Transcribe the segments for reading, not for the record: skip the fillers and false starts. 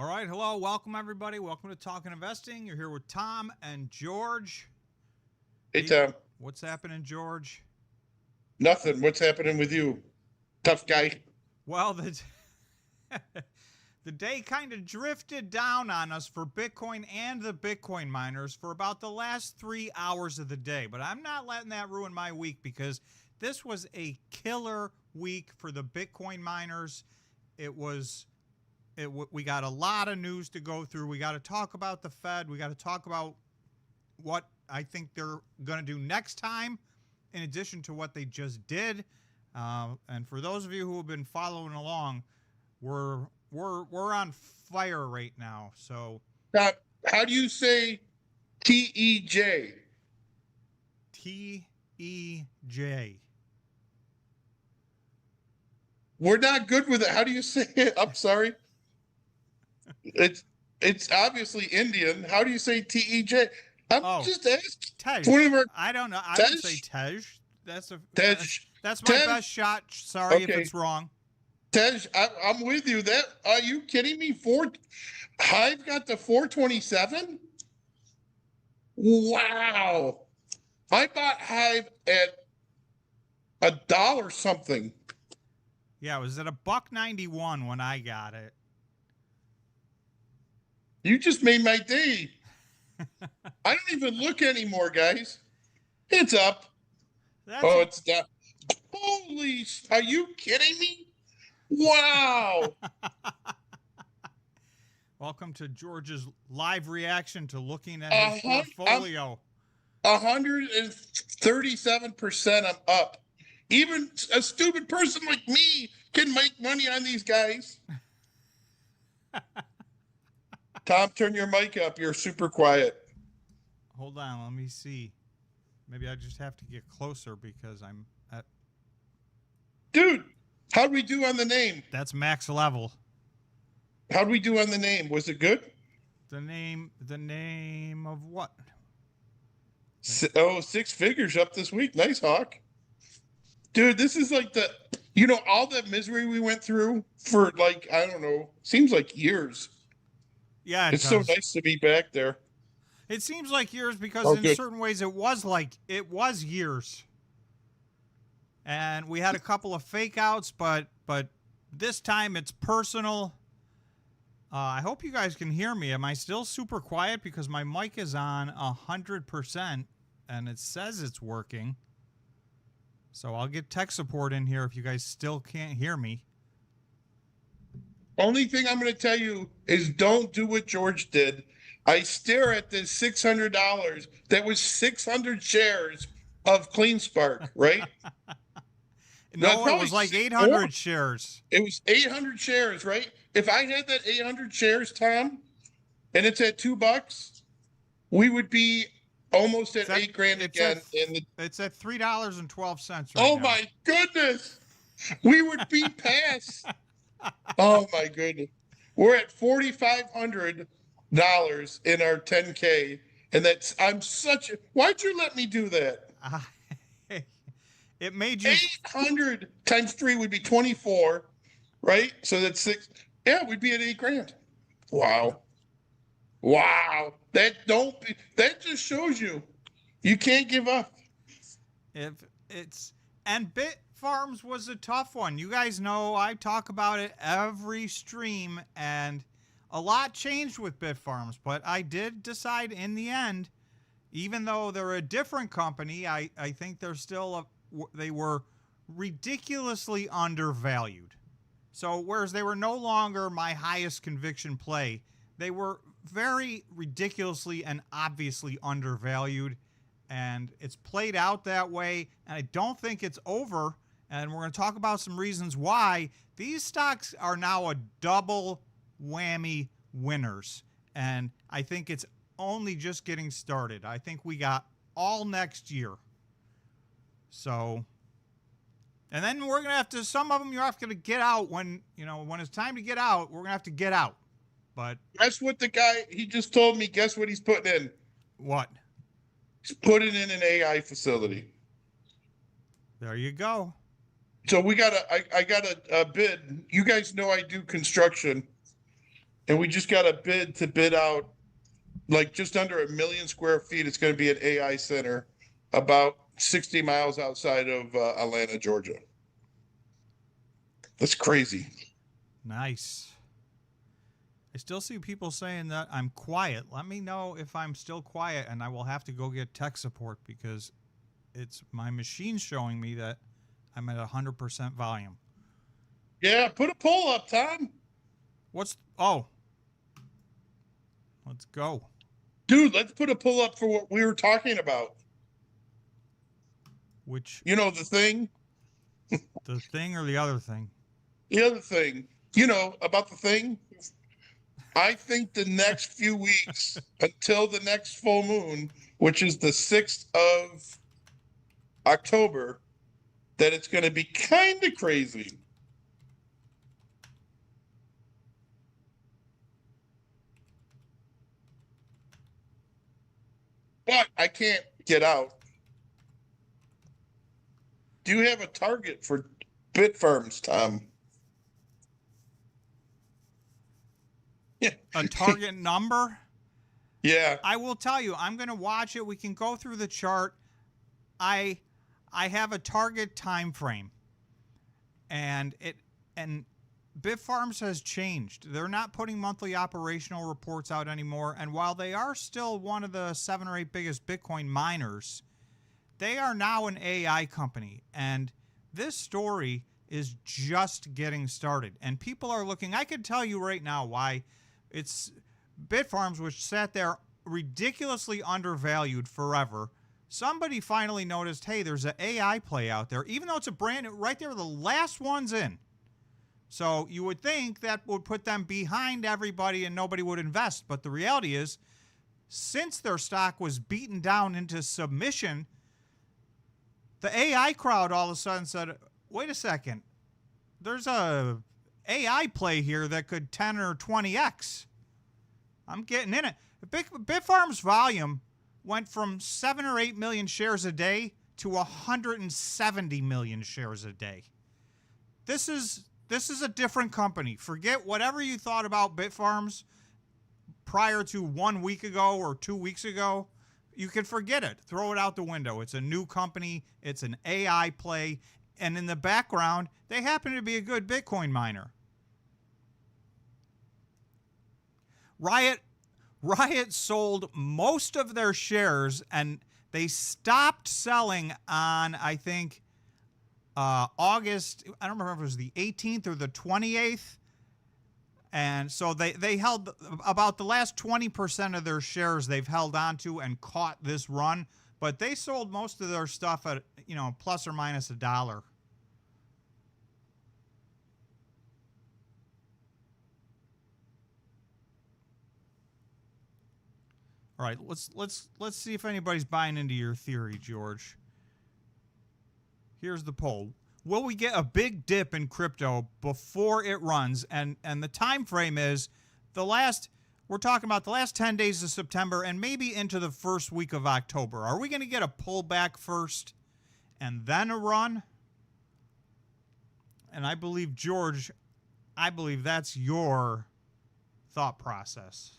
All right, hello, welcome everybody. Welcome to Talkin Investing. You're here with Tom and George. Hey, Tom. What's happening, George? Nothing. What's happening with you? Tough guy. Well, the day kind of drifted down on us for Bitcoin and the Bitcoin miners for about the last 3 hours of the day. But I'm not letting that ruin my week because this was a killer week for the Bitcoin miners. We got a lot of news to go through. We got to talk about the Fed. We got to talk about what I think they're going to do next time, in addition to what they just did. And for those of you who have been following along, we're on fire right now. So, how do you say TEJ? TEJ. We're not good with it. How do you say it? I'm sorry. It's obviously Indian. How do you say TEJ? I'm just asking. Tej. I don't know. I would say Tej. Tej. That's my best shot. Sorry if it's wrong. Tej, I'm with you. Are you kidding me? Hive got the 427? Wow. I bought Hive at $1 something. Yeah, it was at $1.91 when I got it. You just made my day. I don't even look anymore, guys. It's up. It's down. Holy, are you kidding me? Wow. Welcome to George's live reaction to looking at his portfolio. 137% I'm up. Even a stupid person like me can make money on these guys. Tom, turn your mic up. You're super quiet. Hold on. Let me see. Maybe I just have to get closer because I'm at... Dude, how'd we do on the name? That's max level. How'd we do on the name? Was it good? The name of what? 6 figures up this week. Nice, Hawk. Dude, this is like all that misery we went through for I don't know, seems like years. Yeah, it's so nice to be back there. It seems like years because in certain ways it was years. And we had a couple of fake outs, but this time it's personal. I hope you guys can hear me. Am I still super quiet because my mic is on 100% and it says it's working? So I'll get tech support in here if you guys still can't hear me. Only thing I'm going to tell you is don't do what George did. I stare at this $600. That was 600 shares of CleanSpark, right? No, it was like 800 shares. It was 800 shares, right? If I had that 800 shares, Tom, and it's at $2, we would be almost at $8,000 again. It's at $3.12 right now. Oh now. my goodness. We would be past. Oh my goodness. We're at $4,500 in our 10K. And why'd you let me do that? It made you 800 times 3 would be 24, right? So that's 6. Yeah, we'd be at $8,000. Wow. Wow. That just shows you can't give up. And Bitfarms was a tough one. You guys know I talk about it every stream, and a lot changed with Bitfarms, but I did decide in the end, even though they're a different company, I think they're still they were ridiculously undervalued. So whereas they were no longer my highest conviction play, they were very ridiculously and obviously undervalued, and it's played out that way, and I don't think it's over, and we're going to talk about some reasons why these stocks are now a double whammy winners, and I think it's only just getting started. I think we got all next year. So, and then we're going to have to, some of them you're have to get out when it's time to get out, we're going to have to get out. But guess what the guy, he just told me, guess what he's putting in? What? He's putting in an AI facility. There you go. So I got a bid. You guys know I do construction. and we just got a bid to bid out like just under 1 million square feet. It's going to be an AI center about 60 miles outside of Atlanta, Georgia. That's crazy. Nice. I still see people saying that I'm quiet. Let me know if I'm still quiet, and I will have to go get tech support because it's my machine showing me that I'm at 100% volume. Yeah, put a poll up, Tom. Oh, let's go. Dude, let's put a poll up for what we were talking about. Which? You know, the thing? The thing or the other thing? The other thing. You know, about the thing? I think the next few weeks until the next full moon, which is the 6th of October, that it's going to be kind of crazy. But I can't get out. Do you have a target for Bitfarms, Tom? Yeah. A target number? Yeah. I will tell you, I'm going to watch it. We can go through the chart. I have a target time frame. And Bitfarms has changed. They're not putting monthly operational reports out anymore. And while they are still one of the 7 or 8 biggest Bitcoin miners, they are now an AI company. And this story is just getting started. And people are looking. I can tell you right now why it's Bitfarms, which sat there ridiculously undervalued forever. Somebody finally noticed, hey, there's an AI play out there, even though it's a brand new, right there, the last one's in. So you would think that would put them behind everybody and nobody would invest. But the reality is, since their stock was beaten down into submission, the AI crowd all of a sudden said, wait a second, there's a AI play here that could 10 or 20x. I'm getting in it. Bitfarms volume went from 7 or 8 million shares a day to 170 million shares a day. This is a different company. Forget whatever you thought about Bitfarms prior to 1 week ago or 2 weeks ago. You can forget it. Throw it out the window. It's a new company. It's an AI play. And in the background, they happen to be a good Bitcoin miner. Riot sold most of their shares, and they stopped selling on, I think, August. I don't remember if it was the 18th or the 28th. And so they held about the last 20% of their shares they've held onto and caught this run. But they sold most of their stuff at, plus or minus $1. All right, let's see if anybody's buying into your theory, George. Here's the poll. Will we get a big dip in crypto before it runs? And the time frame is we're talking about the last 10 days of September and maybe into the first week of October. Are we going to get a pullback first and then a run? And I believe, George, that's your thought process.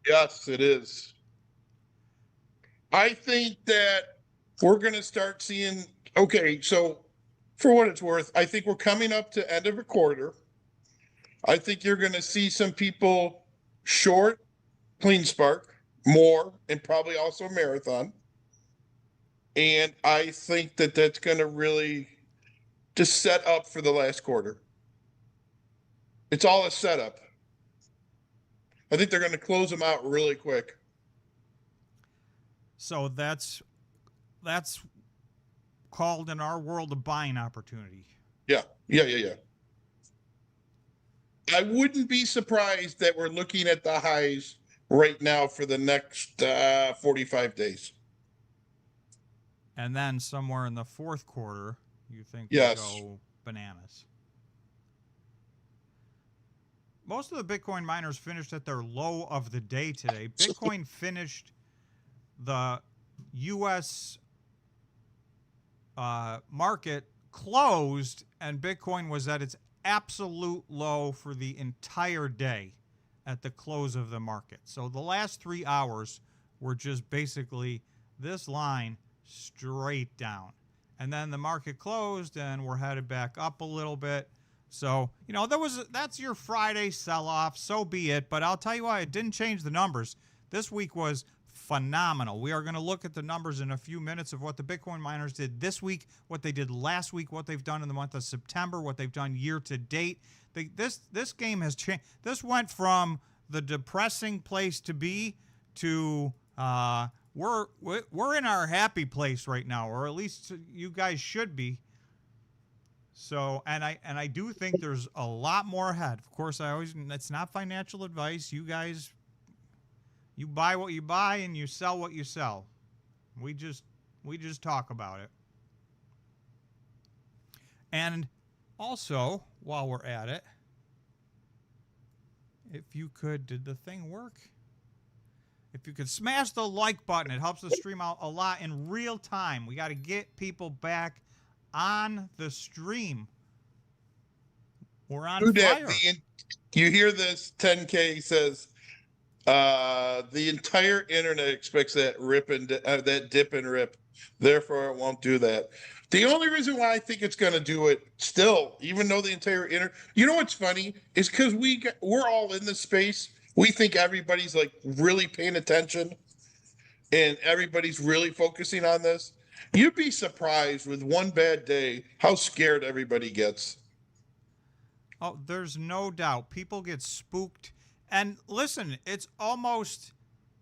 Yes, it is. I think that we're going to start seeing, okay, so for what it's worth, I think we're coming up to end of a quarter. I think you're going to see some people short CleanSpark more and probably also Marathon. And I think that that's going to really just set up for the last quarter. It's all a setup. I think they're going to close them out really quick. So that's called in our world a buying opportunity. Yeah. I wouldn't be surprised that we're looking at the highs right now for the next 45 days. And then somewhere in the fourth quarter, you think yes. we'll go bananas. Most of the Bitcoin miners finished at their low of the day today. Bitcoin finished the U.S. Market closed, and Bitcoin was at its absolute low for the entire day at the close of the market. So the last 3 hours were just basically this line straight down. And then the market closed and we're headed back up a little bit. So, you know, that's your Friday sell-off. So be it. But I'll tell you what, it didn't change the numbers. This week was phenomenal. We are going to look at the numbers in a few minutes of what the Bitcoin miners did this week, what they did last week, what they've done in the month of September, what they've done year to date. This game has changed. This went from the depressing place to be to we're in our happy place right now, or at least you guys should be. So, and I do think there's a lot more ahead. Of course, it's not financial advice. You guys, you buy what you buy and you sell what you sell. We just talk about it. And also, while we're at it, if you could, did the thing work? If you could smash the like button, it helps the stream out a lot in real time. We got to get people back on the stream. We're on fire. You hear this? 10K says the entire internet expects that that dip and rip. Therefore, it won't do that. The only reason why I think it's going to do it still, even though the entire internet, you know what's funny is because we're all in this space. We think everybody's like really paying attention, and everybody's really focusing on this. You'd be surprised with one bad day how scared everybody gets. Oh, there's no doubt. People get spooked. And listen, it's almost,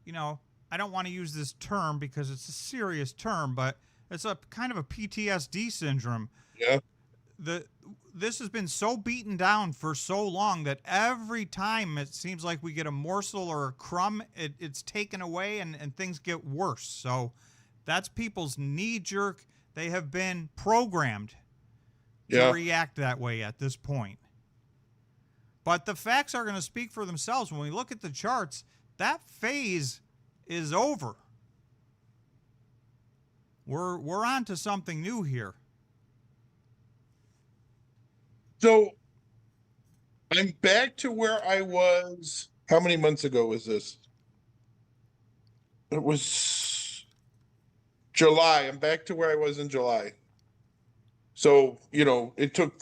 you know, I don't want to use this term because it's a serious term, but it's a kind of a PTSD syndrome. Yeah. This has been so beaten down for so long that every time it seems like we get a morsel or a crumb, it's taken away and things get worse. So that's people's knee-jerk. They have been programmed to react that way at this point. But the facts are going to speak for themselves. When we look at the charts, that phase is over. We're on to something new here. So I'm back to where I was. How many months ago was this? It was July. I'm back to where I was in July. So, you know, it took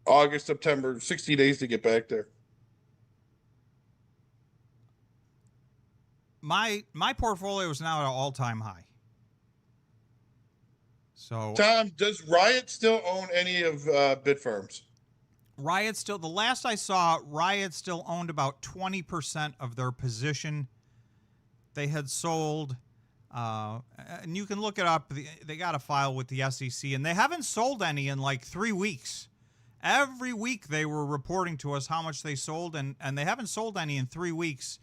August, September, 60 days to get back there. My portfolio is now at an all-time high. So, Tom, does Riot still own any of Bitfarms? Riot still, the last I saw, Riot still owned about 20% of their position. They had sold, and you can look it up, they got a file with the SEC, and they haven't sold any in like 3 weeks. Every week they were reporting to us how much they sold, and they haven't sold any in 3 weeks.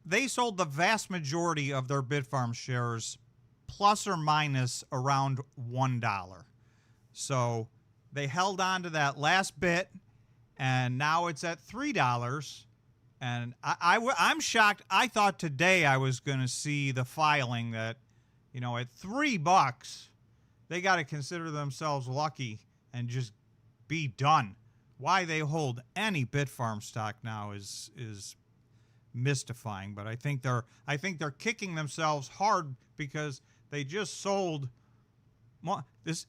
They sold the vast majority of their Bitfarms shares plus or minus around $1. So they held on to that last bit, and now it's at $3. And I'm shocked. I thought today I was going to see the filing that, you know, at $3, they got to consider themselves lucky and just be done. Why they hold any Bitfarm stock now is mystifying. But I think they're kicking themselves hard because they just sold this.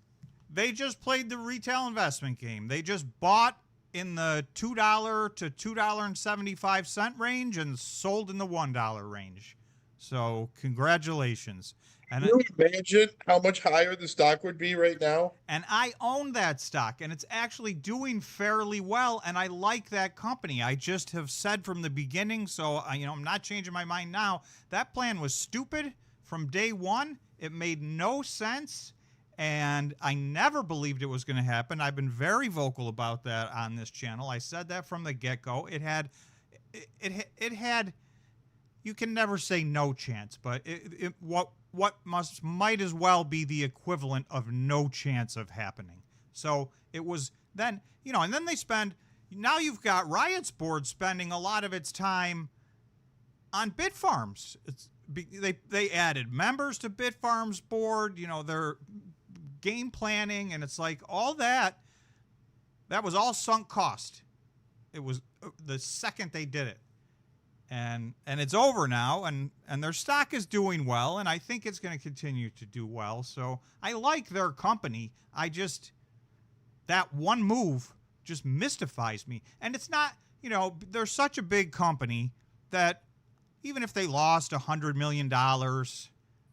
They just played the retail investment game. They just bought in the $2 to $2.75 range and sold in the $1 range. So congratulations. And can you imagine how much higher the stock would be right now? And I own that stock, and it's actually doing fairly well, and I like that company. I just have said from the beginning, so you know, I'm not changing my mind now. That plan was stupid from day one. It made no sense, and I never believed it was going to happen. I've been very vocal about that on this channel. I said that from the get-go. It had, you can never say no chance, but what might as well be the equivalent of no chance of happening. So it was then, you know, and then now you've got Riot's board spending a lot of its time on Bitfarms. They added members to Bitfarms board, you know, their game planning, and it's like all that that was all sunk cost. It was the second they did it. And it's over now, and their stock is doing well, and I think it's going to continue to do well. So I like their company. That one move just mystifies me. And it's not, they're such a big company that even if they lost $100 million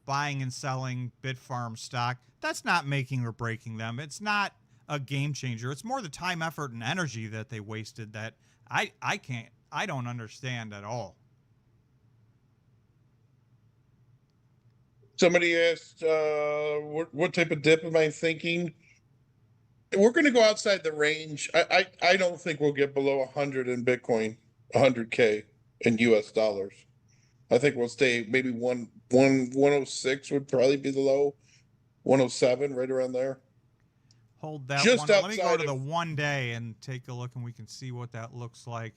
buying and selling Bitfarms stock, that's not making or breaking them. It's not a game changer. It's more the time, effort, and energy that they wasted that I don't understand at all. Somebody asked, what type of dip am I thinking? We're going to go outside the range. I don't think we'll get below 100 in Bitcoin, 100K in US dollars. I think we'll stay maybe 106 would probably be the low, 107, right around there. Hold that just one. Let me go to the 1 day and take a look, and we can see what that looks like.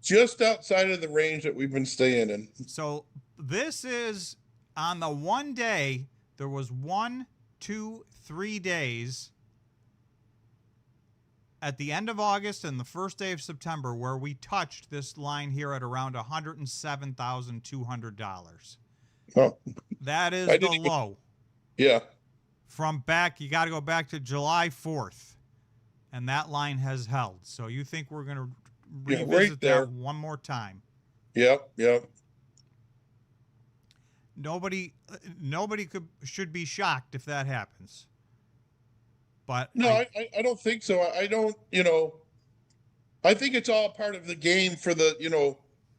Just outside of the range that we've been staying in. So this is on the 1 day. There was 1, 2, 3 days at the end of August and the first day of September where we touched this line here at around $107,200. Oh, that is the low. Yeah. From back, you got to go back to July 4th, and that line has held. So you think we're going to revisit that one more time? Yep. Nobody should be shocked if that happens. But no, I don't think so. I don't, I think it's all part of the game for the,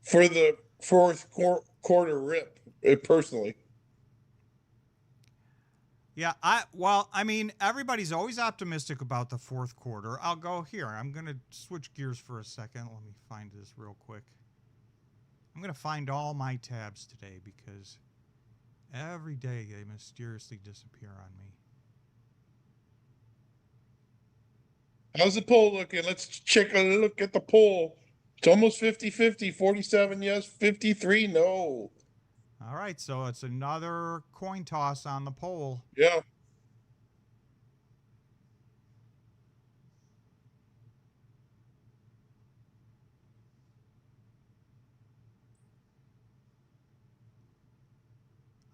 for the fourth quarter rip, personally. Yeah, everybody's always optimistic about the fourth quarter. I'll go here. I'm going to switch gears for a second. Let me find this real quick. I'm going to find all my tabs today because every day they mysteriously disappear on me. How's the poll looking? Let's check a look at the poll. It's almost 50-50, 47 yes, 53 no. All right, so it's another coin toss on the poll. Yeah.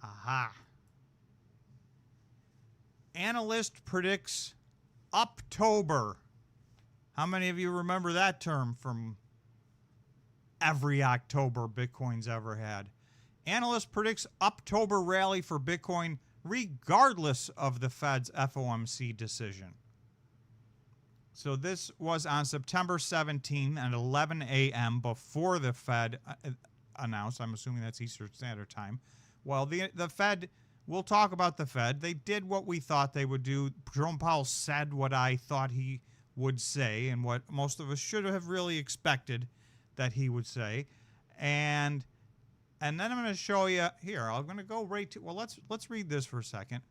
Aha. Analyst predicts October. How many of you remember that term from every October Bitcoin's ever had? Analyst predicts October rally for Bitcoin regardless of the Fed's FOMC decision. So this was on September 17th at 11 a.m. before the Fed announced. I'm assuming that's Eastern Standard Time. Well, the Fed, we'll talk about the Fed. They did what we thought they would do. Jerome Powell said what I thought he would say and what most of us should have really expected that he would say. And then I'm going to show you here. I'm going to go right to, well, let's read this for a second.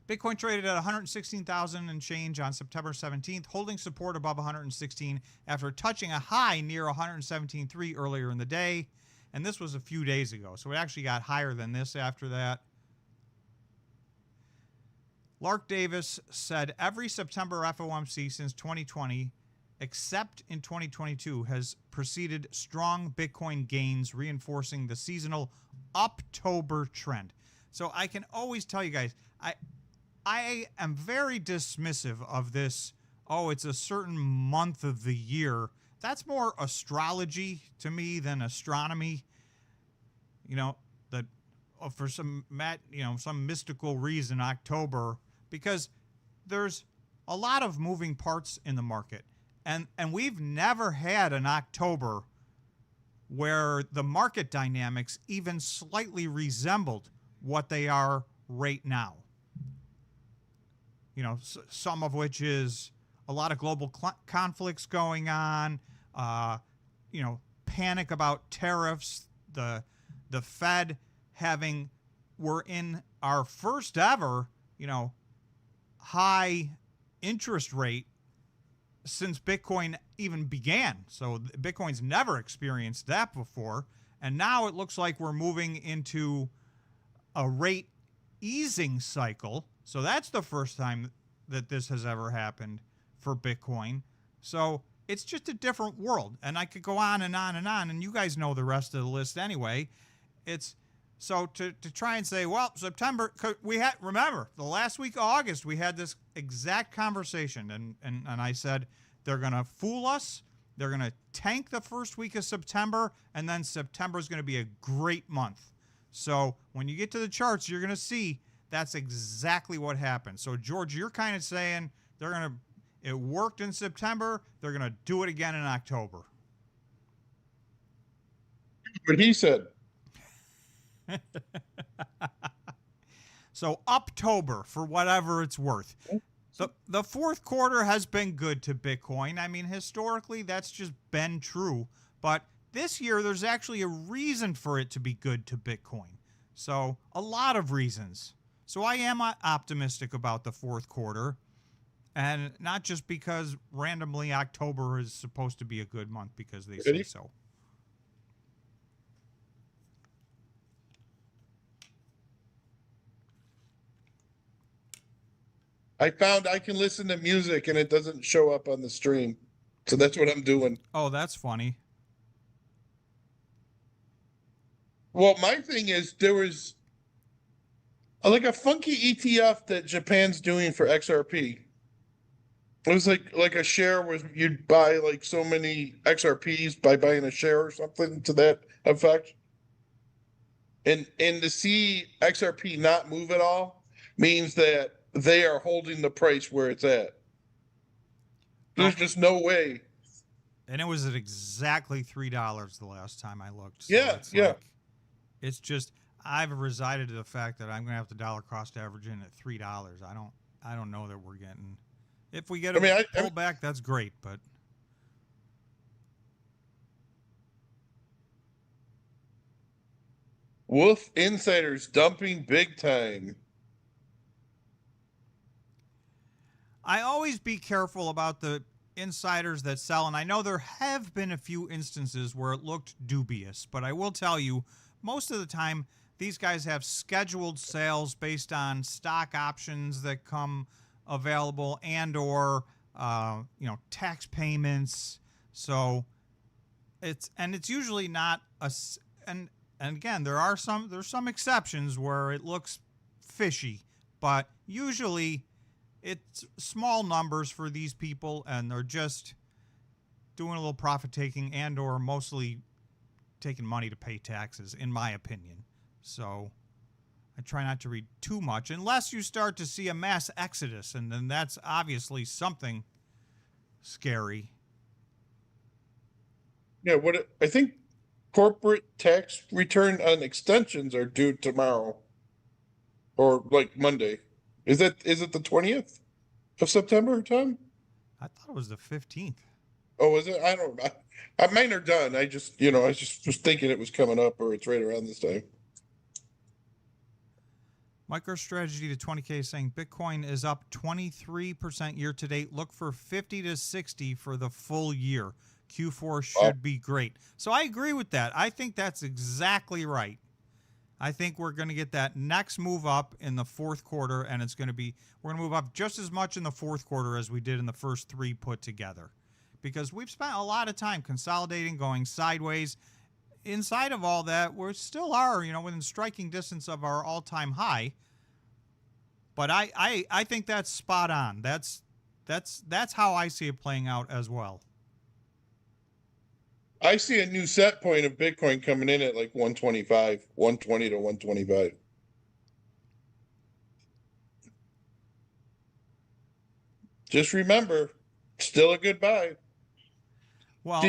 Bitcoin traded at 116,000 and change on September 17th, holding support above 116 after touching a high near 117.3 earlier in the day. And this was a few days ago, so it actually got higher than this after that. Lark Davis said every September FOMC since 2020, except in 2022, has preceded strong Bitcoin gains, reinforcing the seasonal October trend. So I can always tell you guys, I am very dismissive of this, oh, it's a certain month of the year. That's more astrology to me than astronomy. For some mystical reason, October, because there's a lot of moving parts in the market. And we've never had an October where the market dynamics even slightly resembled what they are right now. Some of which is a lot of global conflicts going on, panic about tariffs, the Fed we're in our first ever, high interest rate since Bitcoin even began. So Bitcoin's never experienced that before. And now it looks like we're moving into a rate easing cycle. So that's the first time that this has ever happened for Bitcoin. So it's just a different world. And I could go on and on and on, and you guys know the rest of the list anyway. It's so to try and say, well, September, we had, remember, the last week of August, we had this exact conversation. And I said, they're going to fool us. They're going to tank the first week of September, and then September is going to be a great month. So when you get to the charts, you're going to see that's exactly what happened. So, George, you're kind of saying it worked in September. They're going to do it again in October. What he said. So, October, for whatever it's worth. The fourth quarter has been good to Bitcoin. I mean, historically, that's just been true. But this year, there's actually a reason for it to be good to Bitcoin. So, a lot of reasons. So, I am optimistic about the fourth quarter. And not just because randomly October is supposed to be a good month because they say so. I found I can listen to music and it doesn't show up on the stream. So that's what I'm doing. Oh, that's funny. Well, my thing is there was like a funky ETF that Japan's doing for XRP. It was like a share where you'd buy like so many XRPs by buying a share or something to that effect. And to see XRP not move at all means that they are holding the price where it's at. There's just no way. And it was at exactly $3 the last time I looked. So Yeah, it's yeah. Like, it's just I've resided to the fact that I'm going to have the dollar cost average in at $3. I don't know that we're getting. If we get a pullback, that's great, but. Wolf insiders dumping big time. I always be careful about the insiders that sell, and I know there have been a few instances where it looked dubious, but I will tell you, most of the time, these guys have scheduled sales based on stock options that come available and or tax payments. So it's usually not and again, there's some exceptions where it looks fishy, but usually it's small numbers for these people, and they're just doing a little profit taking and or mostly taking money to pay taxes, in my opinion. So I try not to read too much unless you start to see a mass exodus, and then that's obviously something scary. Yeah, I think corporate tax return on extensions are due tomorrow or like Monday. Is it the 20th of September, Tom? I thought it was the 15th. Oh, is it? I don't know. Mine are done. I just was thinking it was coming up or it's right around this time. Microstrategy to 20K saying Bitcoin is up 23% year to date. Look for 50 to 60 for the full year. Q4 should be great. So I agree with that. I think that's exactly right. I think we're going to get that next move up in the fourth quarter, and we're going to move up just as much in the fourth quarter as we did in the first three put together. Because we've spent a lot of time consolidating, going sideways. Inside of all that, we still are, within striking distance of our all-time high. But I think that's spot on. That's how I see it playing out as well. I see a new set point of Bitcoin coming in at like 125, 120 to 125. Just remember, still a good buy. Well,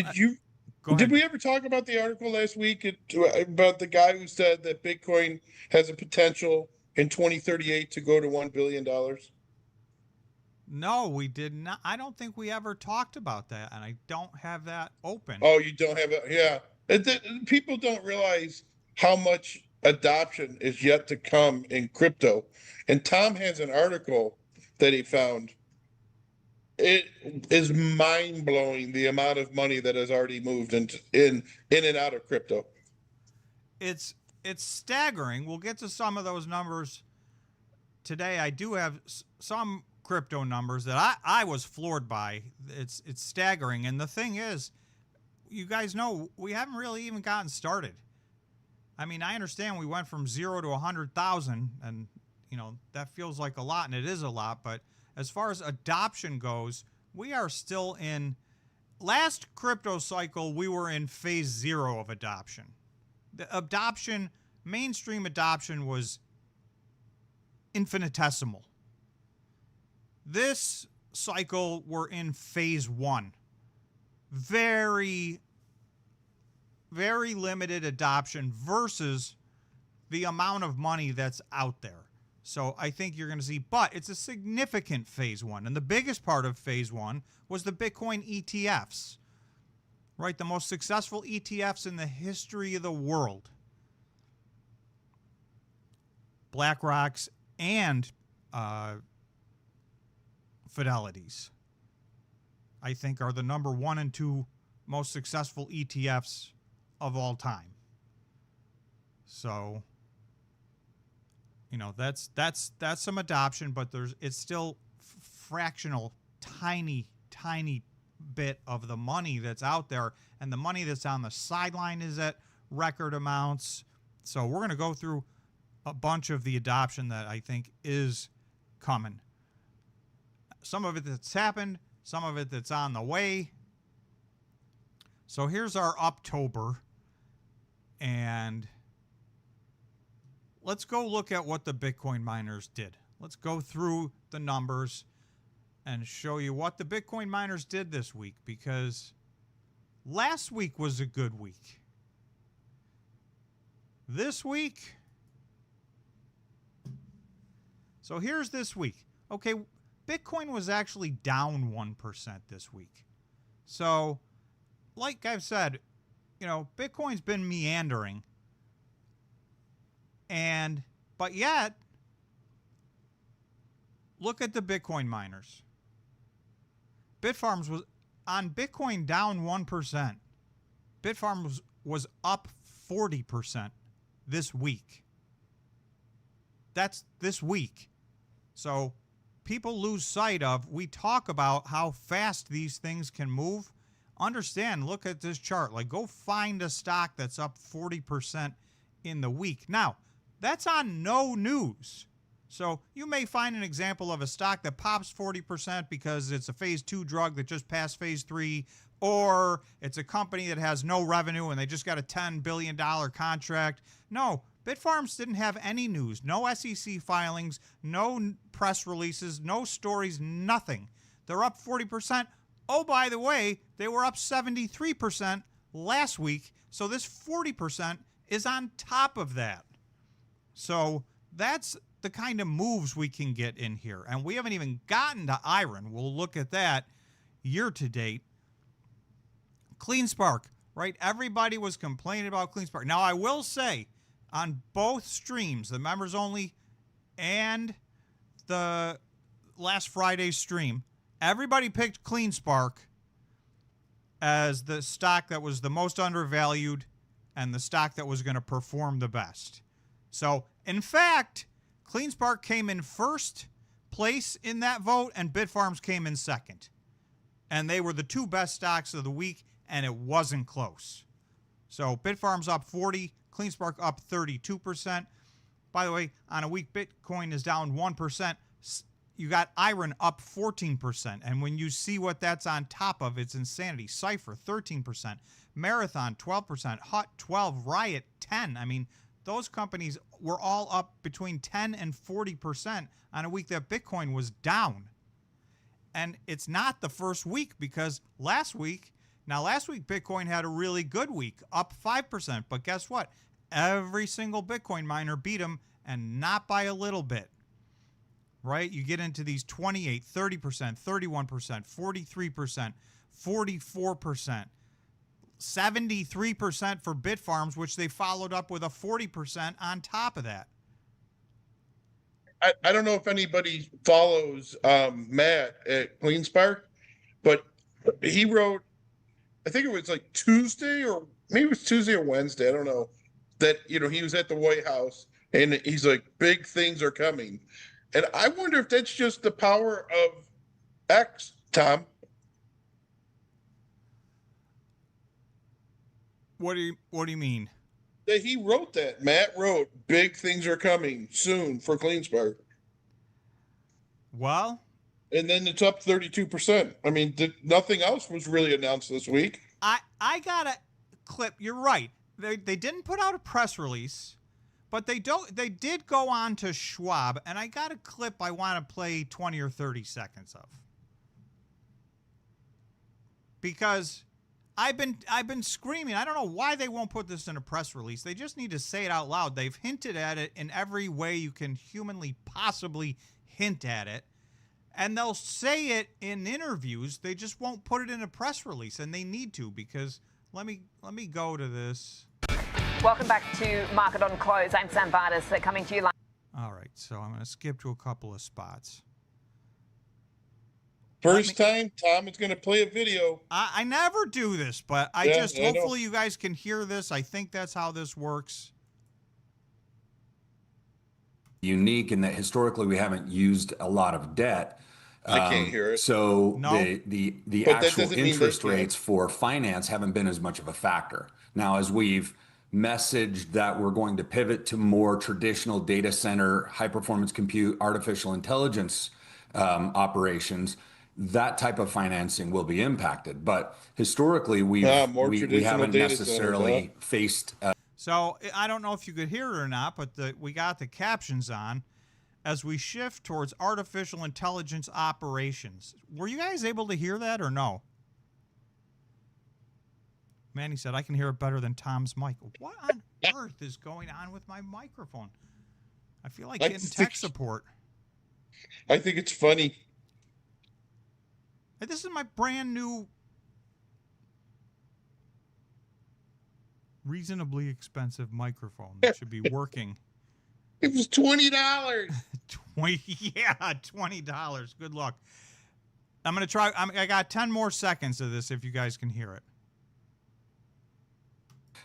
did we ever talk about the article last week about the guy who said that Bitcoin has a potential in 2038 to go to $1 billion? No, we did not. I don't think we ever talked about that, and I don't have that open. Oh, you don't have it? Yeah. People don't realize how much adoption is yet to come in crypto. And Tom has an article that he found. It is mind-blowing the amount of money that has already moved in and out of crypto. It's staggering. We'll get to some of those numbers today. I do have some crypto numbers that I was floored by. It's staggering. And the thing is, you guys know we haven't really even gotten started. I mean, I understand we went from 0 to 100,000, and you know that feels like a lot, and it is a lot. But as far as adoption goes, we are still in. Last crypto cycle, we were in phase 0 of adoption. The adoption, mainstream adoption, was infinitesimal. This cycle, we're in phase 1. Very, very limited adoption versus the amount of money that's out there. So I think you're going to see, but it's a significant phase 1. And the biggest part of phase 1 was the Bitcoin ETFs, right? The most successful ETFs in the history of the world. BlackRock's and Fidelity's, I think, are the number 1 and 2 most successful ETFs of all time. So, you know, that's some adoption, but it's still fractional, tiny bit of the money that's out there, and the money that's on the sideline is at record amounts. So we're going to go through a bunch of the adoption that I think is coming. Some of it that's happened, some of it that's on the way. So here's our October, and let's go look at what the Bitcoin miners did. Let's go through the numbers and show you what the Bitcoin miners did this week, because last week was a good week. This week, so here's this week. Okay, Bitcoin was actually down 1% this week. So, like I've said, you know, Bitcoin's been meandering. But yet, look at the Bitcoin miners. Bitfarms was on Bitcoin down 1%. Bitfarms was up 40% this week. That's this week. So people lose sight of, we talk about how fast these things can move. Understand, look at this chart. Like, go find a stock that's up 40% in the week. Now, that's on no news. So you may find an example of a stock that pops 40% because it's a phase 2 drug that just passed phase 3, or it's a company that has no revenue and they just got a $10 billion contract. No, Bitfarms didn't have any news, no SEC filings, no press releases, no stories, nothing. They're up 40%. Oh, by the way, they were up 73% last week. So this 40% is on top of that. So that's the kind of moves we can get in here. And we haven't even gotten to IREN. We'll look at that year to date. Cleanspark, right? Everybody was complaining about Cleanspark. Now, I will say, on both streams, the members only and the last Friday's stream, everybody picked Cleanspark as the stock that was the most undervalued and the stock that was going to perform the best. So, in fact, Cleanspark came in first place in that vote, and Bitfarms came in second. And they were the 2 best stocks of the week, and it wasn't close. So, Bitfarms up 40, Cleanspark up 32%. By the way, on a week, Bitcoin is down 1%. You got IREN up 14%. And when you see what that's on top of, it's insanity. CIFR, 13%. Marathon, 12%. HUT, 12%. Riot, 10%. I mean, those companies were all up between 10 and 40% on a week that Bitcoin was down. And it's not the first week, because last week Bitcoin had a really good week, up 5%. But guess what? Every single Bitcoin miner beat them, and not by a little bit. Right? You get into these 28, 30%, 31%, 43%, 44%. 73% for Bitfarms, which they followed up with a 40% on top of that. I don't know if anybody follows Matt at Cleanspark, but he wrote, I think it was like Tuesday, or maybe it was Tuesday or Wednesday, I don't know, that, you know, he was at the White House and he's like, big things are coming. And I wonder if that's just the power of X, Tom. What do you mean? That he wrote that. Matt wrote, big things are coming soon for CleanSpark. Well, and then it's up 32%. I mean, nothing else was really announced this week. I got a clip. You're right. They didn't put out a press release, but they did go on to Schwab, and I got a clip I want to play 20 or 30 seconds of. Because I've been screaming. I don't know why they won't put this in a press release. They just need to say it out loud. They've hinted at it in every way you can humanly possibly hint at it. And they'll say it in interviews. They just won't put it in a press release, and they need to, because let me go to this. Welcome back to Market on Close. I'm Sam Vardas, coming to you live. All right, so I'm going to skip to a couple of spots. First time, Tom is going to play a video. I never do this, but hopefully you guys can hear this. I think that's how this works. Unique in that historically we haven't used a lot of debt. I can't hear it. So no. the actual interest rates for finance haven't been as much of a factor. Now, as we've messaged that we're going to pivot to more traditional data center, high performance compute, artificial intelligence operations, that type of financing will be impacted. But historically, we haven't necessarily faced. So I don't know if you could hear it or not, but we got the captions on as we shift towards artificial intelligence operations. Were you guys able to hear that or no? Manny said, I can hear it better than Tom's mic. What on earth is going on with my microphone? I feel like getting tech support. I think it's funny. Hey, this is my brand new, reasonably expensive microphone that should be working. It was $20. $20. Good luck. I'm going to try. I got 10 more seconds of this if you guys can hear it.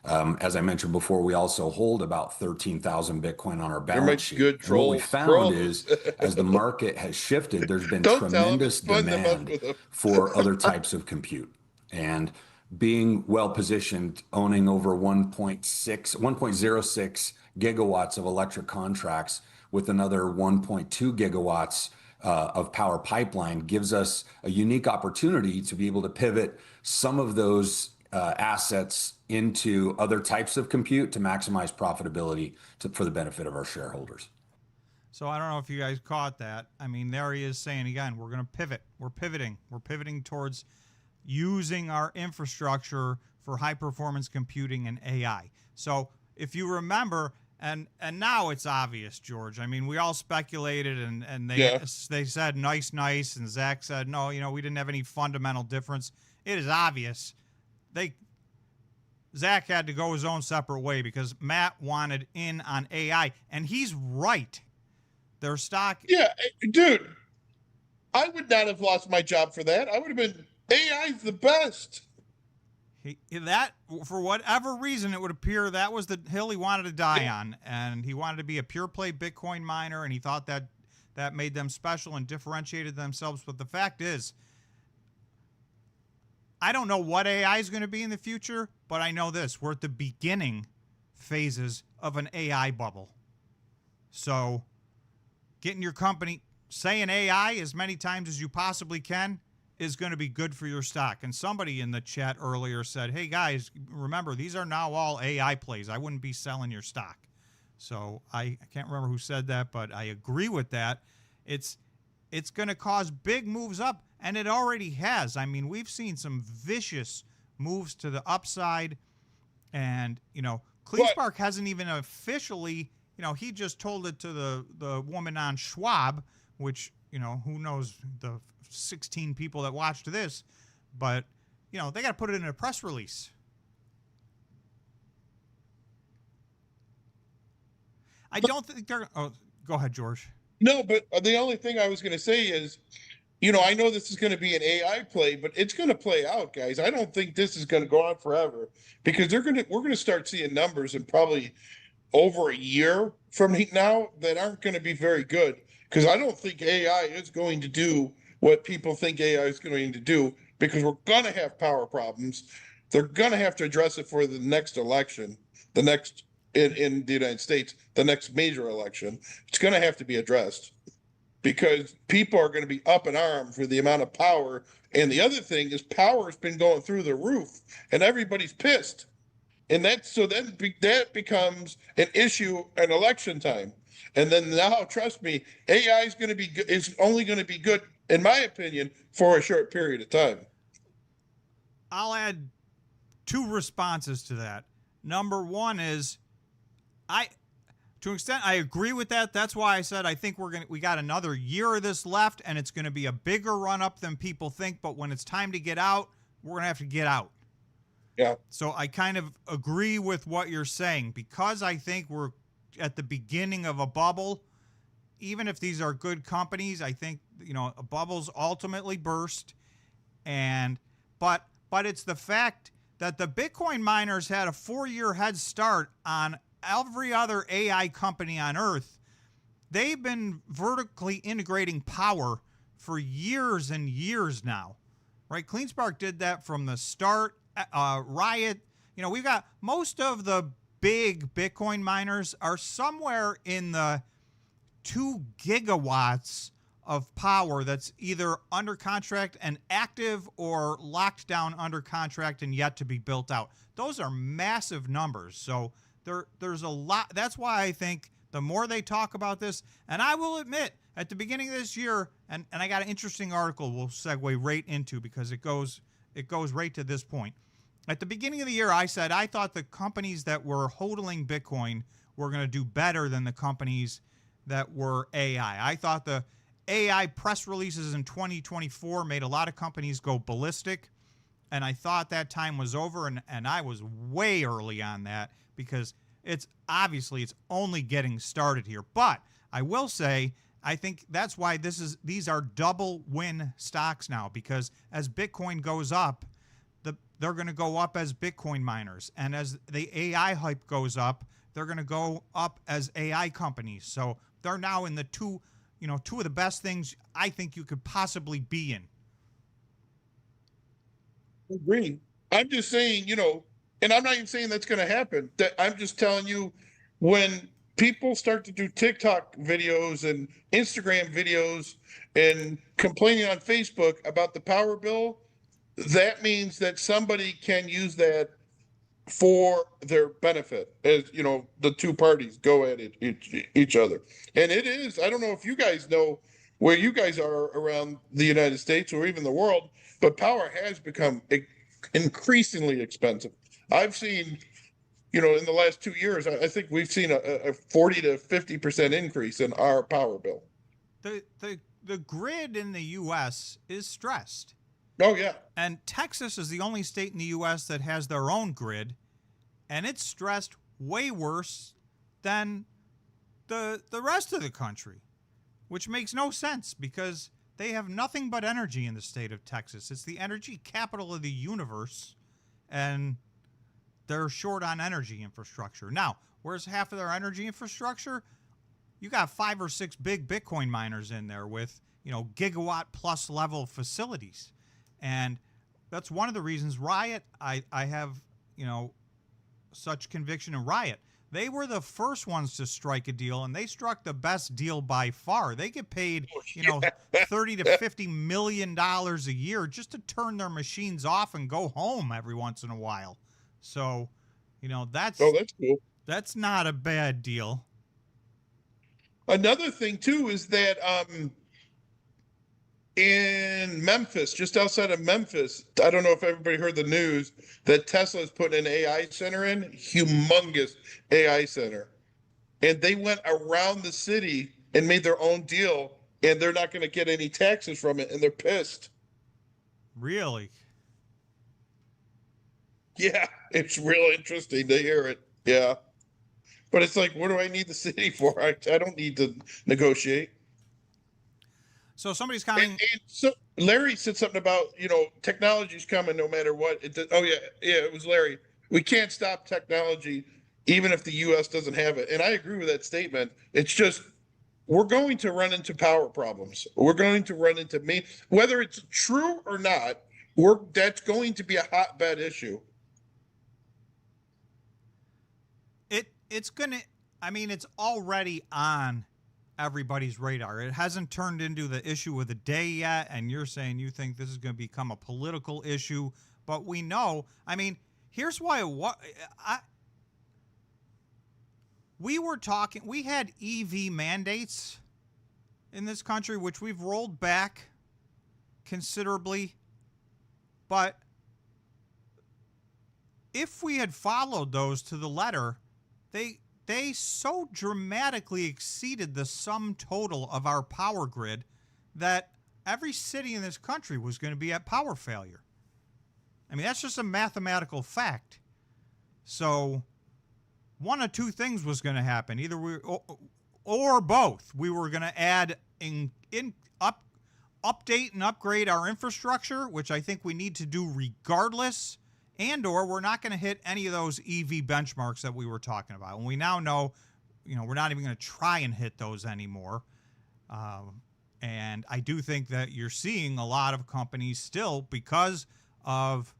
As I mentioned before, we also hold about 13,000 Bitcoin on our balance sheet. Good and what we found is, as the market has shifted, there's been tremendous demand for other types of compute. And being well positioned, owning over 1.06 gigawatts of electric contracts with another 1.2 gigawatts of power pipeline gives us a unique opportunity to be able to pivot some of those assets into other types of compute to maximize profitability for the benefit of our shareholders. So I don't know if you guys caught that. I mean, there he is saying again, we're going to pivot. We're pivoting. We're pivoting towards using our infrastructure for high performance computing and AI. So if you remember, and now it's obvious, George. I mean, we all speculated and they said nice, and Zach said, no, we didn't have any fundamental difference. It is obvious. Zach had to go his own separate way because Matt wanted in on AI, and he's right. Their stock. Yeah, dude, I would not have lost my job for that. I would have been, AI's the best. That, for whatever reason, it would appear that was the hill he wanted to die on, and he wanted to be a pure play Bitcoin miner, and he thought that made them special and differentiated themselves. But the fact is, I don't know what AI is going to be in the future, but I know this. We're at the beginning phases of an AI bubble. So getting your company, saying AI as many times as you possibly can is going to be good for your stock. And somebody in the chat earlier said, hey, guys, remember, these are now all AI plays. I wouldn't be selling your stock. So I can't remember who said that, but I agree with that. It's going to cause big moves up. And it already has. I mean, we've seen some vicious moves to the upside. And, Cleanspark hasn't even officially, he just told it to the woman on Schwab, which, who knows the 16 people that watched this. But, they got to put it in a press release. I don't think they're. Oh, go ahead, George. No, but the only thing I was going to say is, I know this is going to be an AI play, but it's going to play out, guys. I don't think this is going to go on forever because we're going to start seeing numbers in probably over a year from now that aren't going to be very good. because I don't think AI is going to do what people think AI is going to do, because we're going to have power problems. They're going to have to address it for the next election, the next in the United States, the next major election. It's going to have to be addressed because people are going to be up in arms for the amount of power. And the other thing is power has been going through the roof and everybody's pissed. And that becomes an issue at election time. And then now, trust me, AI is only going to be good, in my opinion, for a short period of time. I'll add 2 responses to that. Number one is, to an extent, I agree with that. That's why I said I think we got another year of this left, and it's going to be a bigger run up than people think. But when it's time to get out, we're going to have to get out. Yeah. So I kind of agree with what you're saying, because I think we're at the beginning of a bubble. Even if these are good companies, I think, a bubble's ultimately burst. But it's the fact that the Bitcoin miners had a 4-year head start on every other AI company on earth. They've been vertically integrating power for years and years now, right? CleanSpark did that from the start. Riot, we've got most of the big Bitcoin miners are somewhere in the 2 gigawatts of power that's either under contract and active or locked down under contract and yet to be built out. Those are massive numbers. So there's a lot. That's why I think the more they talk about this, and I will admit, at the beginning of this year, and I got an interesting article we'll segue right into because it goes right to this point. At the beginning of the year, I said I thought the companies that were hodling Bitcoin were going to do better than the companies that were AI. I thought the AI press releases in 2024 made a lot of companies go ballistic, and I thought that time was over, and I was way early on that because it's only getting started here. But I will say, I think that's why these are double win stocks now, because as Bitcoin goes up, they're going to go up as Bitcoin miners. And as the AI hype goes up, they're going to go up as AI companies. So they're now in the two of the best things I think you could possibly be in. Agree. I'm just saying, and I'm not even saying that's going to happen. I'm just telling you, when people start to do TikTok videos and Instagram videos and complaining on Facebook about the power bill, that means that somebody can use that for their benefit, as the two parties go at each other. And it is, I don't know if you guys know where you guys are around the United States or even the world, but power has become increasingly expensive. I've seen, in the last 2 years, I think we've seen a 40 to 50% increase in our power bill. The grid in the U.S. is stressed. Oh, yeah. And Texas is the only state in the U.S. that has their own grid, and it's stressed way worse than the rest of the country, which makes no sense because they have nothing but energy in the state of Texas. It's the energy capital of the universe, and they're short on energy infrastructure. Now, where's half of their energy infrastructure? You got 5 or 6 big Bitcoin miners in there with, gigawatt plus level facilities. And that's one of the reasons Riot, I have, such conviction in Riot. They were the first ones to strike a deal, and they struck the best deal by far. They get paid, $30 to $50 million a year just to turn their machines off and go home every once in a while. So, that's cool. That's not a bad deal. Another thing too is that in Memphis, just outside of Memphis, I don't know if everybody heard the news that Tesla is putting an AI center in, humongous AI center. And they went around the city and made their own deal, and they're not going to get any taxes from it, and they're pissed. Really? Yeah, it's real interesting to hear it. Yeah. But it's like, what do I need the city for? I don't need to negotiate. So somebody's coming. And so Larry said something about, technology's coming no matter what. It was Larry. We can't stop technology even if the U.S. doesn't have it. And I agree with that statement. It's just we're going to run into power problems. We're going to run into whether it's true or not, that's going to be a hotbed issue. It's gonna, I mean, it's already on everybody's radar. It hasn't turned into the issue of the day yet, and you're saying you think this is going to become a political issue, but we know, I mean, here's why we were talking, we had EV mandates in this country, which we've rolled back considerably, but if we had followed those to the letter, they so dramatically exceeded the sum total of our power grid that every city in this country was going to be at power failure. I mean, that's just a mathematical fact. So one of two things was going to happen. Either we or both. We were going to add update and upgrade our infrastructure, which I think we need to do regardless, and or we're not going to hit any of those EV benchmarks that we were talking about. And we now know, we're not even going to try and hit those anymore. And I do think that you're seeing a lot of companies still, because of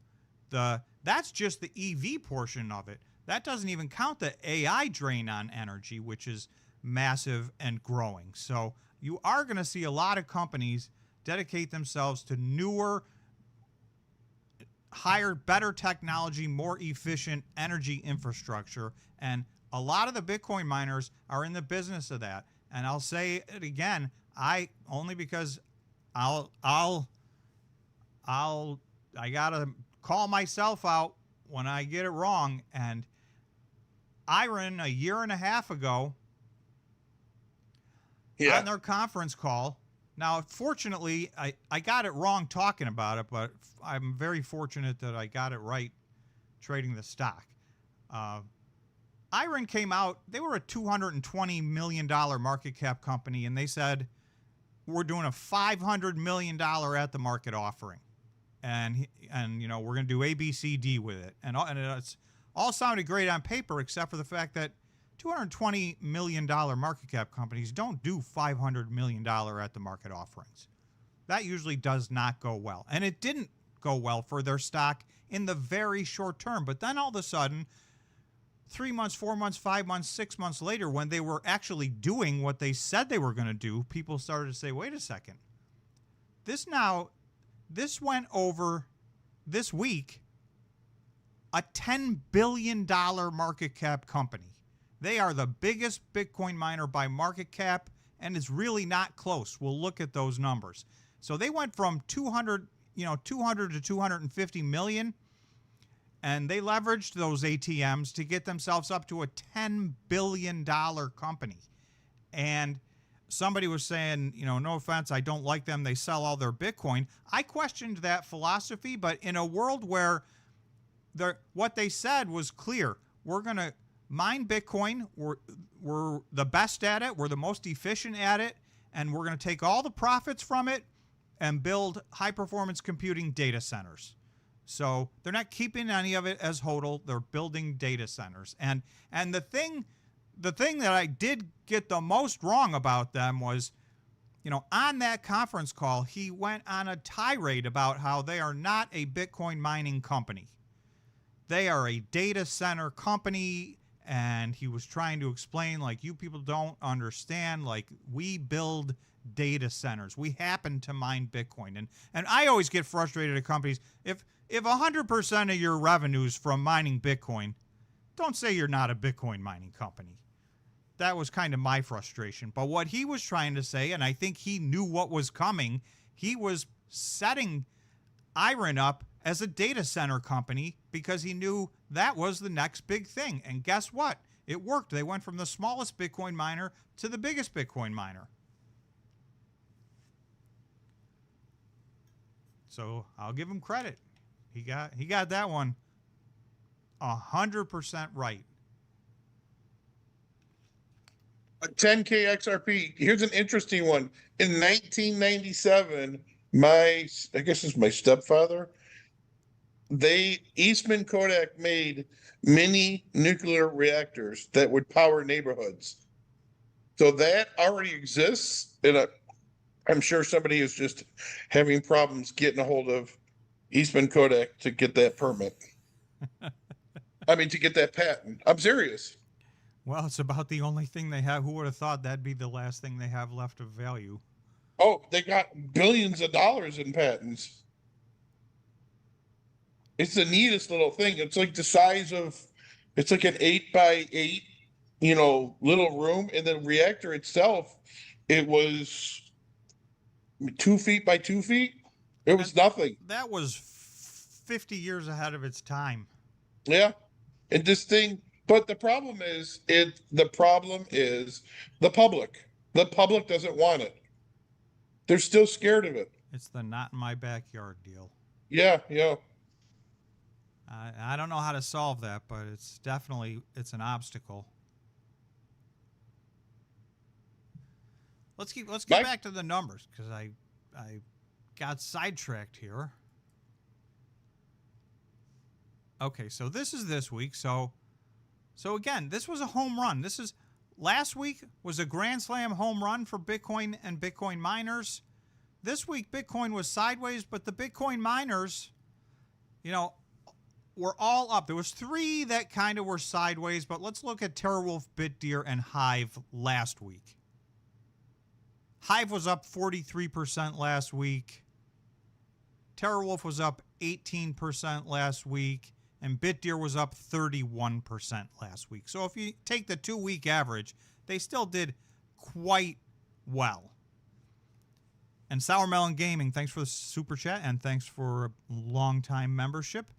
that's just the EV portion of it. That doesn't even count the AI drain on energy, which is massive and growing. So you are going to see a lot of companies dedicate themselves to newer, higher, better technology, more efficient energy infrastructure. And a lot of the Bitcoin miners are in the business of that. And I'll say it again, only because I gotta call myself out when I get it wrong. And IREN, a year and a half ago, on their conference call. Now, fortunately, I got it wrong talking about it, but I'm very fortunate that I got it right trading the stock. IREN came out, they were a $220 million market cap company, and they said, we're doing a $500 million at the market offering. And we're going to do ABCD with it. And it's all sounded great on paper, except for the fact that $220 million market cap companies don't do $500 million at the market offerings. That usually does not go well. And it didn't go well for their stock in the very short term. But then all of a sudden, 3 months, 4 months, 5 months, 6 months later, when they were actually doing what they said they were going to do, people started to say, wait a second. This went over this week a $10 billion market cap company. They are the biggest Bitcoin miner by market cap, and it's really not close. We'll look at those numbers. So they went from 200 to 250 million, and they leveraged those ATMs to get themselves up to a $10 billion company. And somebody was saying, no offense, I don't like them. They sell all their Bitcoin. I questioned that philosophy, but in a world where what they said was clear, we're going to mine Bitcoin. We're the best at it. We're the most efficient at it. And we're going to take all the profits from it and build high-performance computing data centers. So they're not keeping any of it as HODL. They're building data centers. And the thing that I did get the most wrong about them was, on that conference call, he went on a tirade about how they are not a Bitcoin mining company. They are a data center company. And he was trying to explain, like, you people don't understand, like, we build data centers. We happen to mine Bitcoin. And I always get frustrated at companies. If 100% of your revenue is from mining Bitcoin, don't say you're not a Bitcoin mining company. That was kind of my frustration. But what he was trying to say, and I think he knew what was coming, he was setting IREN up as a data center company because he knew that was the next big thing. And guess what? It worked. They went from the smallest Bitcoin miner to the biggest Bitcoin miner. So I'll give him credit. He got that one 100% right. A 10K XRP. Here's an interesting one. In 1997, I guess it's my stepfather, Eastman Kodak made mini nuclear reactors that would power neighborhoods. So that already exists, and I'm sure somebody is just having problems getting a hold of Eastman Kodak to get that permit. I mean, to get that patent. I'm serious. Well, it's about the only thing they have. Who would have thought that'd be the last thing they have left of value? Oh, they got billions of dollars in patents. It's the neatest little thing. It's like the size of, it's like an 8x8, little room. And the reactor itself, it was 2 feet by 2 feet. It was nothing. That was 50 years ahead of its time. Yeah. And this thing, but the problem is the public. The public doesn't want it. They're still scared of it. It's the not in my backyard deal. Yeah, yeah. I don't know how to solve that, but it's an obstacle. Let's get back to the numbers, because I got sidetracked here. Okay, so this is this week. So again, this was a home run. Last week was a Grand Slam home run for Bitcoin and Bitcoin miners. This week, Bitcoin was sideways, but the Bitcoin miners, were all up. There was 3 that kind of were sideways, but let's look at TeraWulf, BitDeer, and Hive last week. Hive was up 43% last week. TeraWulf was up 18% last week. And BitDeer was up 31% last week. So if you take the 2-week average, they still did quite well. And Sour Melon Gaming, thanks for the super chat and thanks for a long-time membership,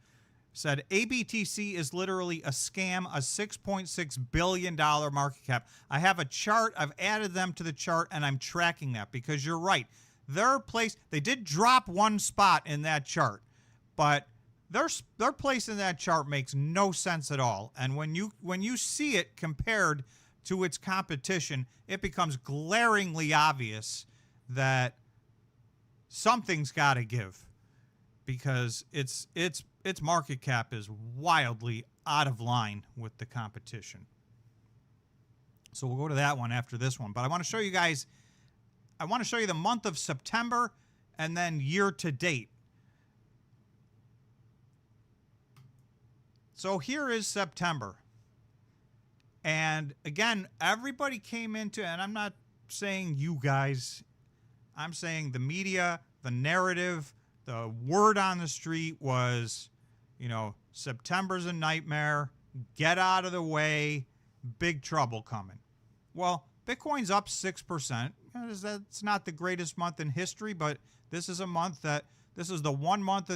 said ABTC is literally a scam, a $6.6 billion market cap. I have a chart. I've added them to the chart, and I'm tracking that because you're right. They did drop 1 spot in that chart, but their place in that chart makes no sense at all. And when you see it compared to its competition, it becomes glaringly obvious that something's got to give, because its market cap is wildly out of line with the competition. So we'll go to that one after this one. But I want to show you guys, I want to show you the month of September and then year to date. So here is September. And again, everybody came into, and I'm not saying you guys, I'm saying the media, the narrative, the word on the street was, September's a nightmare, get out of the way, big trouble coming. Well, Bitcoin's up 6%. That's not the greatest month in history, but this is a month this is the one month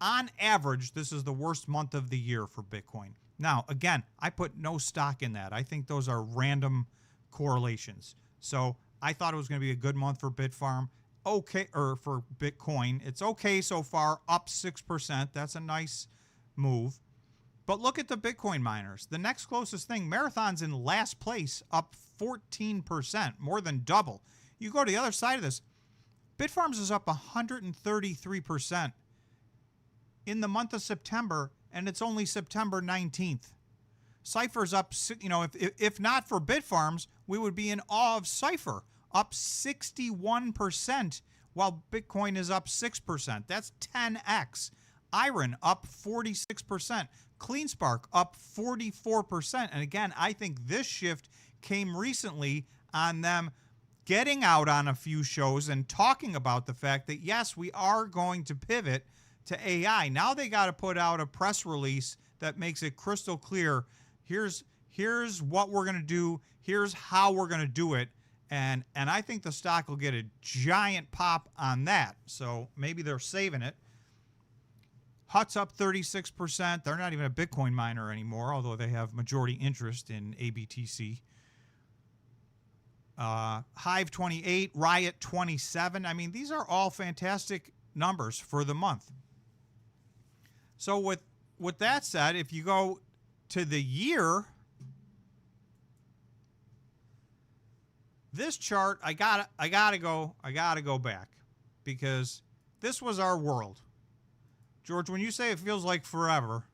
on average, this is the worst month of the year for Bitcoin. Now, again, I put no stock in that. I think those are random correlations. So I thought it was going to be a good month for Bitfarm. Okay, or for Bitcoin. It's okay so far, up 6%. That's a nice move. But look at the Bitcoin miners. The next closest thing, Marathon's in last place, up 14%, more than double. You go to the other side of this, Bitfarms is up 133% in the month of September, and it's only September 19th. CIFR's up, if not for Bitfarms, we would be in awe of CIFR, up 61%, while Bitcoin is up 6%. That's 10x. IREN up 46%. Cleanspark up 44%. And again, I think this shift came recently on them getting out on a few shows and talking about the fact that, yes, we are going to pivot to AI. Now they got to put out a press release that makes it crystal clear. Here's what we're going to do. Here's how we're going to do it. And I think the stock will get a giant pop on that. So maybe they're saving it. Hut's up 36%. They're not even a Bitcoin miner anymore, although they have majority interest in ABTC. Hive 28, Riot 27. I mean, these are all fantastic numbers for the month. So with that said, if you go to the year, this chart, I gotta go back, because this was our world. George, when you say it feels like forever,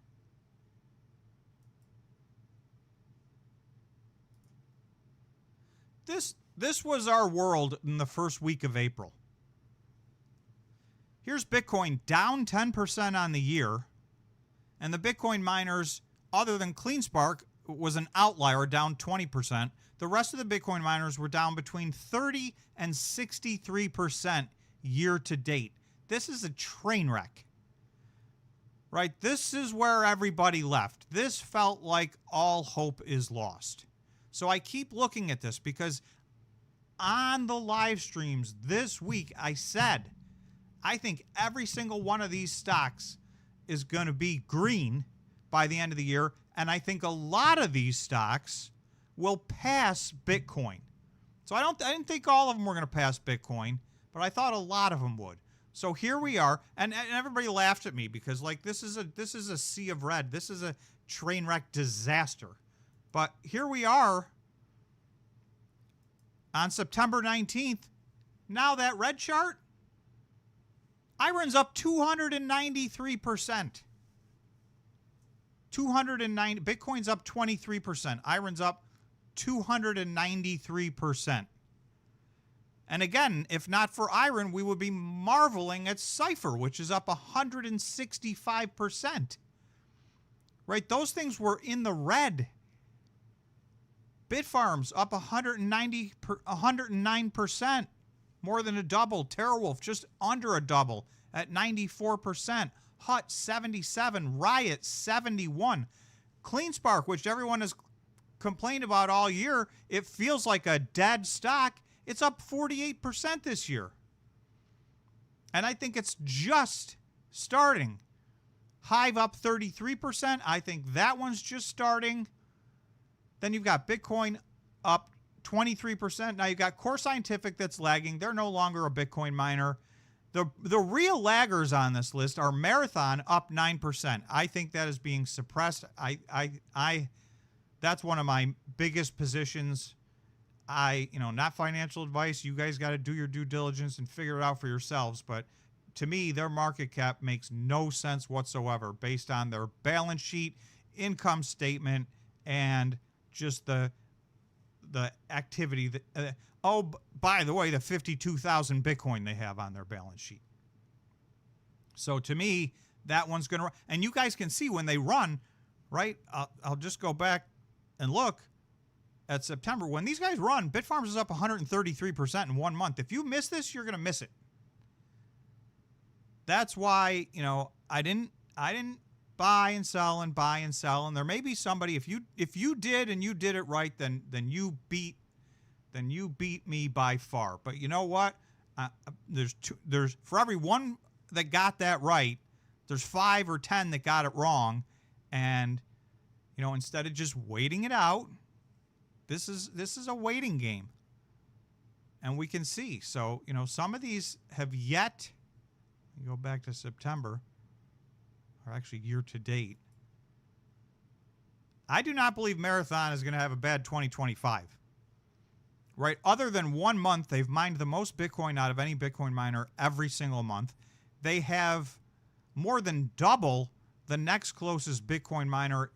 this was our world in the first week of April. Here's Bitcoin down 10% on the year, and the Bitcoin miners, other than CleanSpark, was an outlier, down 20%. The rest of the Bitcoin miners were down between 30 and 63% year to date. This is a train wreck, right? This is where everybody left. This felt like all hope is lost. So I keep looking at this because on the live streams this week, I said, I think every single one of these stocks is going to be green by the end of the year. And I think a lot of these stocks will pass Bitcoin. So I didn't think all of them were going to pass Bitcoin, but I thought a lot of them would. So here we are, and everybody laughed at me because like this is a sea of red. This is a train wreck disaster. But here we are on September 19th. Now that red chart, IREN's up 293%. 290. Bitcoin's up 23%. IREN's up 293%. And again, if not for IREN, we would be marveling at CIFR, which is up 165%. Right? Those things were in the red. Bitfarms up 109%. More than a double. TeraWolf just under a double at 94%. HUT 77, Riot 71. CleanSpark, which everyone has complained about all year, it feels like a dead stock. It's up 48% this year. And I think it's just starting. Hive up 33%. I think that one's just starting. Then you've got Bitcoin up 23%. Now you've got Core Scientific that's lagging. They're no longer a Bitcoin miner. The real laggers on this list are Marathon up 9%. I think that is being suppressed. That's one of my biggest positions. Not financial advice. You guys got to do your due diligence and figure it out for yourselves. But to me, their market cap makes no sense whatsoever based on their balance sheet, income statement, and just the activity that, by the way, the 52,000 Bitcoin they have on their balance sheet. So to me, that one's going to run. And you guys can see when they run, right? I'll just go back and look at September. When these guys run, Bitfarms is up 133% in 1 month. If you miss this, you're going to miss it. That's why, I didn't buy and sell and buy and sell. And there may be somebody, if you did and you did it right, then you beat me by far. But you know what? There's for every one that got that right, there's 5 or 10 that got it wrong. And instead of just waiting it out, this is a waiting game. And we can see. So, some of these have yet, you go back to September, or actually year to date. I do not believe Marathon is going to have a bad 2025. Right? Other than 1 month, they've mined the most Bitcoin out of any Bitcoin miner every single month. They have more than double the next closest Bitcoin miner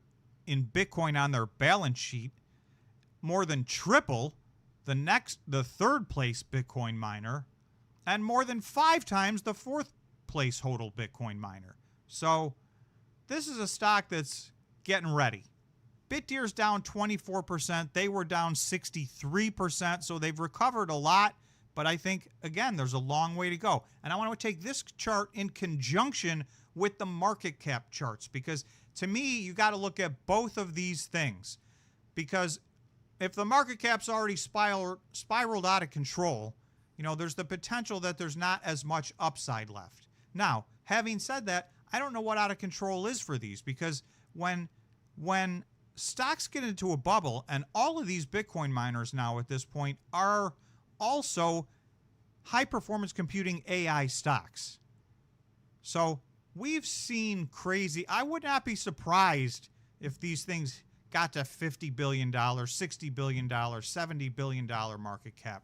in Bitcoin on their balance sheet, more than triple the third place Bitcoin miner, and more than 5 times the fourth place total Bitcoin miner. So this is a stock that's getting ready. BitDR's down 24%. They were down 63%. So they've recovered a lot. But I think, again, there's a long way to go. And I want to take this chart in conjunction with the market cap charts, because to me, you got to look at both of these things. Because if the market cap's already spiraled out of control, there's the potential that there's not as much upside left. Now, having said that, I don't know what out of control is for these, because when stocks get into a bubble, and all of these Bitcoin miners now at this point are also high-performance computing AI stocks. So we've seen crazy. I would not be surprised if these things got to $50 billion, $60 billion, $70 billion market cap.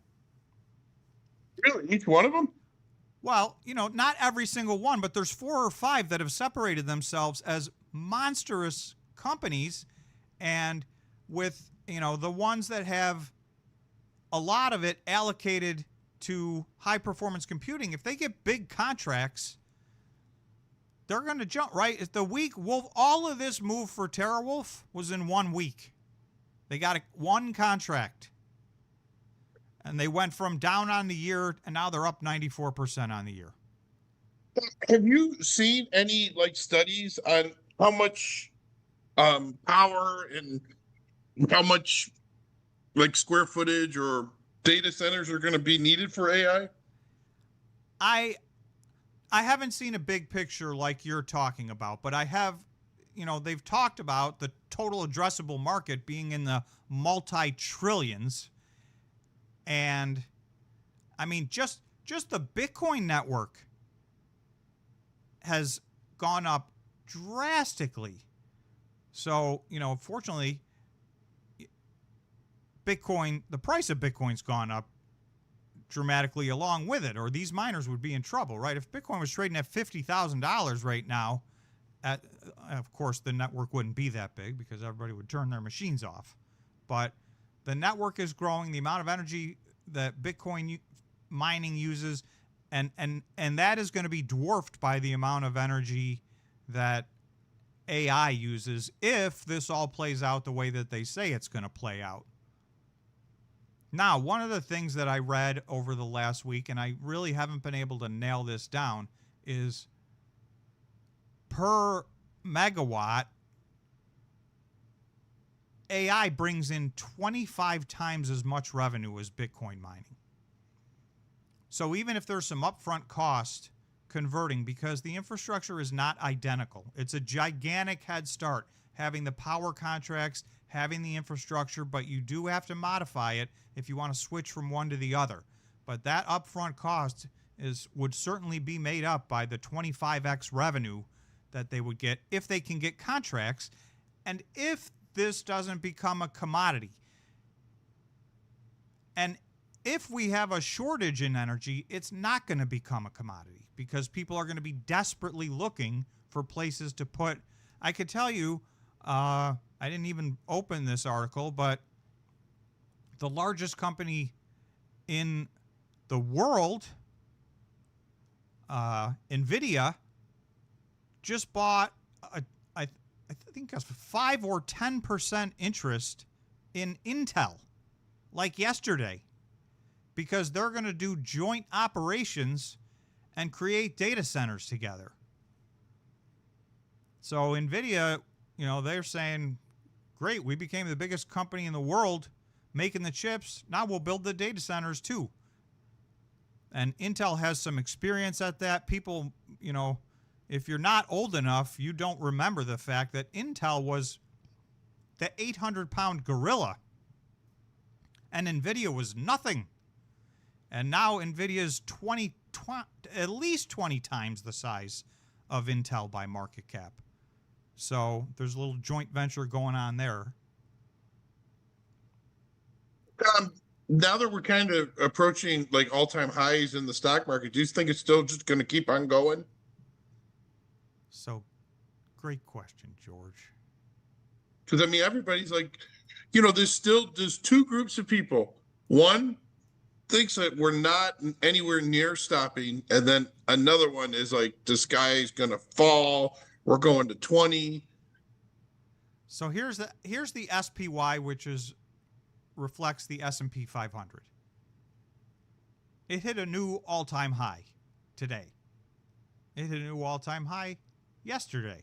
Really? Each one of them? Well, not every single one, but there's 4 or 5 that have separated themselves as monstrous companies. And with, the ones that have a lot of it allocated to high performance computing. If they get big contracts, they're going to jump, right? It's the week Wolf, all of this move for TeraWulf was in 1 week. They got one contract. And they went from down on the year, and now they're up 94% on the year. Have you seen any like studies on how much power and how much like square footage or data centers are going to be needed for AI? I haven't seen a big picture like you're talking about, but I have, they've talked about the total addressable market being in the multi-trillions. And I mean, just the Bitcoin network has gone up drastically. So, fortunately, Bitcoin, the price of Bitcoin's gone up dramatically along with it, or these miners would be in trouble, right? If Bitcoin was trading at $50,000 right now, of course, the network wouldn't be that big because everybody would turn their machines off. But the network is growing, the amount of energy that Bitcoin mining uses, and that is going to be dwarfed by the amount of energy that AI uses if this all plays out the way that they say it's going to play out. Now, one of the things that I read over the last week, and I really haven't been able to nail this down, is per megawatt, AI brings in 25 times as much revenue as Bitcoin mining. So even if there's some upfront cost converting, because the infrastructure is not identical, it's a gigantic head start having the power contracts, having the infrastructure, but you do have to modify it if you want to switch from one to the other. But that upfront cost would certainly be made up by the 25x revenue that they would get if they can get contracts, and if this doesn't become a commodity. And if we have a shortage in energy, it's not going to become a commodity because people are going to be desperately looking for places to put. I could tell you, I didn't even open this article, but the largest company in the world, NVIDIA, just bought I think that's 5 or 10% interest in Intel, like yesterday, because they're going to do joint operations and create data centers together. So NVIDIA, they're saying, great, we became the biggest company in the world making the chips. Now we'll build the data centers too. And Intel has some experience at that. People, if you're not old enough, you don't remember the fact that Intel was the 800-pound gorilla and NVIDIA was nothing. And now NVIDIA's at least 20 times the size of Intel by market cap. So there's a little joint venture going on there. Now that we're kind of approaching like all-time highs in the stock market, do you think it's still just going to keep on going? So, great question, George. Because, I mean, everybody's like, there's two groups of people. One thinks that we're not anywhere near stopping. And then another one is like, the sky's going to fall. We're going to 20. So here's the SPY, which reflects the S&P 500. It hit a new all-time high today. It hit a new all-time high yesterday.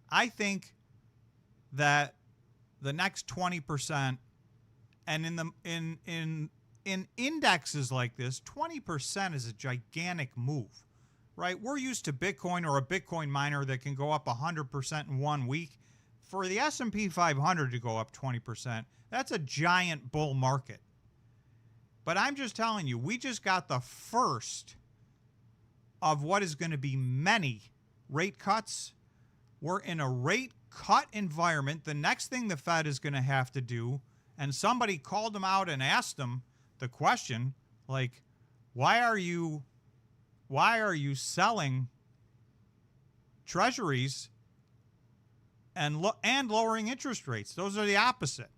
I think that the next 20%, and in indexes like this, 20% is a gigantic move, right? We're used to Bitcoin or a Bitcoin miner that can go up 100% in 1 week. For the S&P 500 to go up 20%, that's a giant bull market. But I'm just telling you, we just got the first of what is going to be many rate cuts. We're in a rate cut environment. The next thing the Fed is going to have to do, and somebody called them out and asked them the question, like, why are you selling treasuries and lowering interest rates? Those are the opposite.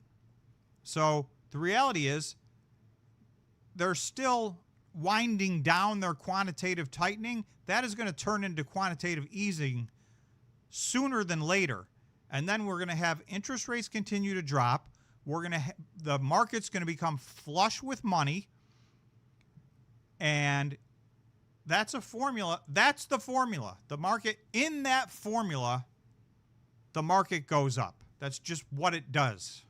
So the reality is they're still winding down their quantitative tightening. That is going to turn into quantitative easing sooner than later. And then we're going to have interest rates continue to drop. We're going to the market's going to become flush with money. And that's a formula. That's the formula. The market, in that formula, the market goes up. That's just what it does.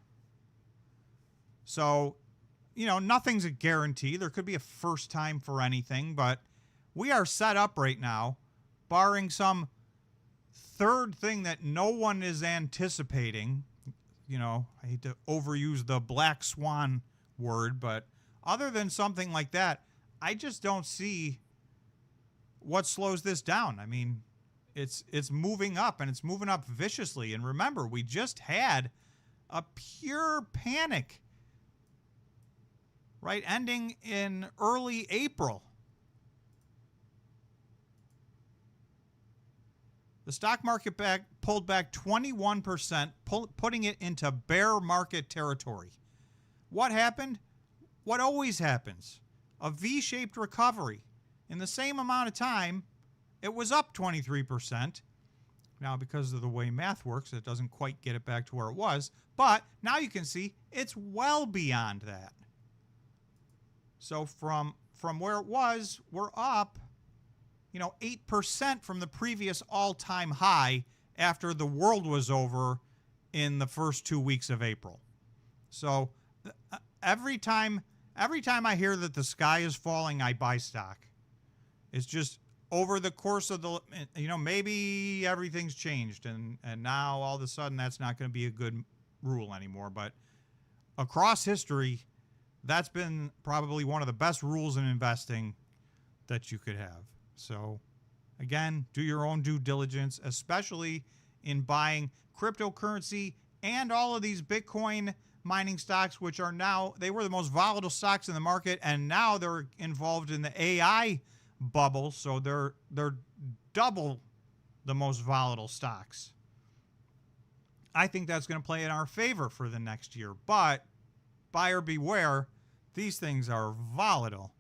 So, you know, nothing's a guarantee. There could be a first time for anything, but we are set up right now, barring some third thing that no one is anticipating. You know, I hate to overuse the black swan word, but other than something like that, I just don't see what slows this down. I mean, it's moving up, and it's moving up viciously. And remember, we just had a pure panic, right, ending in early April. The stock market pulled back 21%, putting it into bear market territory. What happened? What always happens? A V-shaped recovery. In the same amount of time, it was up 23%. Now, because of the way math works, it doesn't quite get it back to where it was. But now you can see it's well beyond that. So from where it was, we're up, 8% from the previous all-time high after the world was over in the first 2 weeks of April. So every time I hear that the sky is falling, I buy stock. It's just over the course of the, maybe everything's changed and now all of a sudden that's not going to be a good rule anymore. But across history, that's been probably one of the best rules in investing that you could have. So again, do your own due diligence, especially in buying cryptocurrency and all of these Bitcoin mining stocks, which are now, they were the most volatile stocks in the market, and now they're involved in the AI bubble, so they're double the most volatile stocks. I think that's going to play in our favor for the next year, but buyer beware, these things are volatile.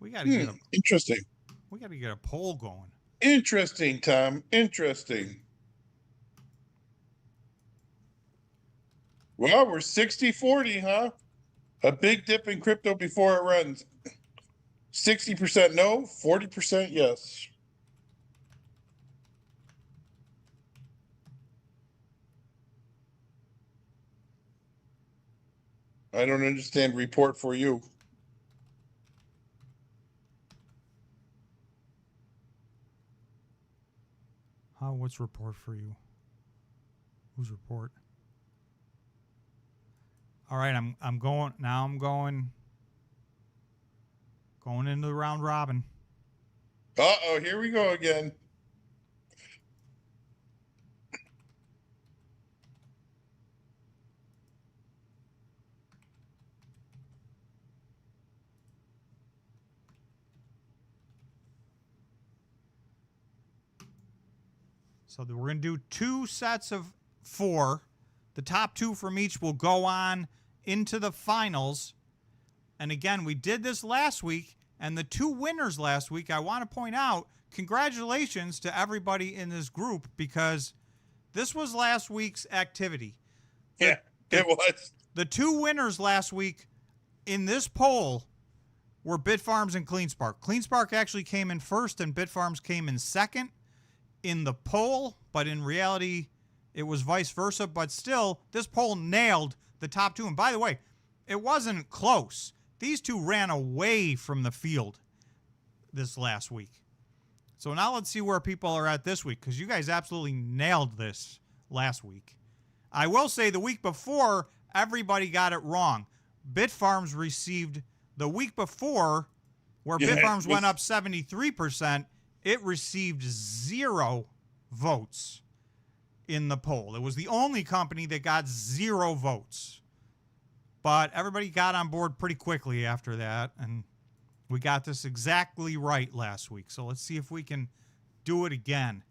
We got to get interesting. We got to get a poll going. Interesting, Tom. Interesting. Well, we're 60-40, huh? A big dip in crypto before it runs. 60% no, 40% yes. I don't understand report for you. What's report for you? Who's report? All right, I'm going now. I'm going into the round robin. Uh-oh, here we go again. So we're going to do 2 sets of 4. The top 2 from each will go on into the finals. And again, we did this last week, and the 2 winners last week, I want to point out, congratulations to everybody in this group, because this was last week's activity. It was. The 2 winners last week in this poll were Bitfarms and Cleanspark. Cleanspark actually came in first, and Bitfarms came in second in the poll, but in reality, it was vice versa. But still, this poll nailed the top 2. And by the way, it wasn't close. These 2 ran away from the field this last week. So now let's see where people are at this week, because you guys absolutely nailed this last week. I will say the week before, everybody got it wrong. Bitfarms received the week before, where Bitfarms went up 73%, it received 0 votes in the poll. It was the only company that got 0 votes. But everybody got on board pretty quickly after that, and we got this exactly right last week. So let's see if we can do it again.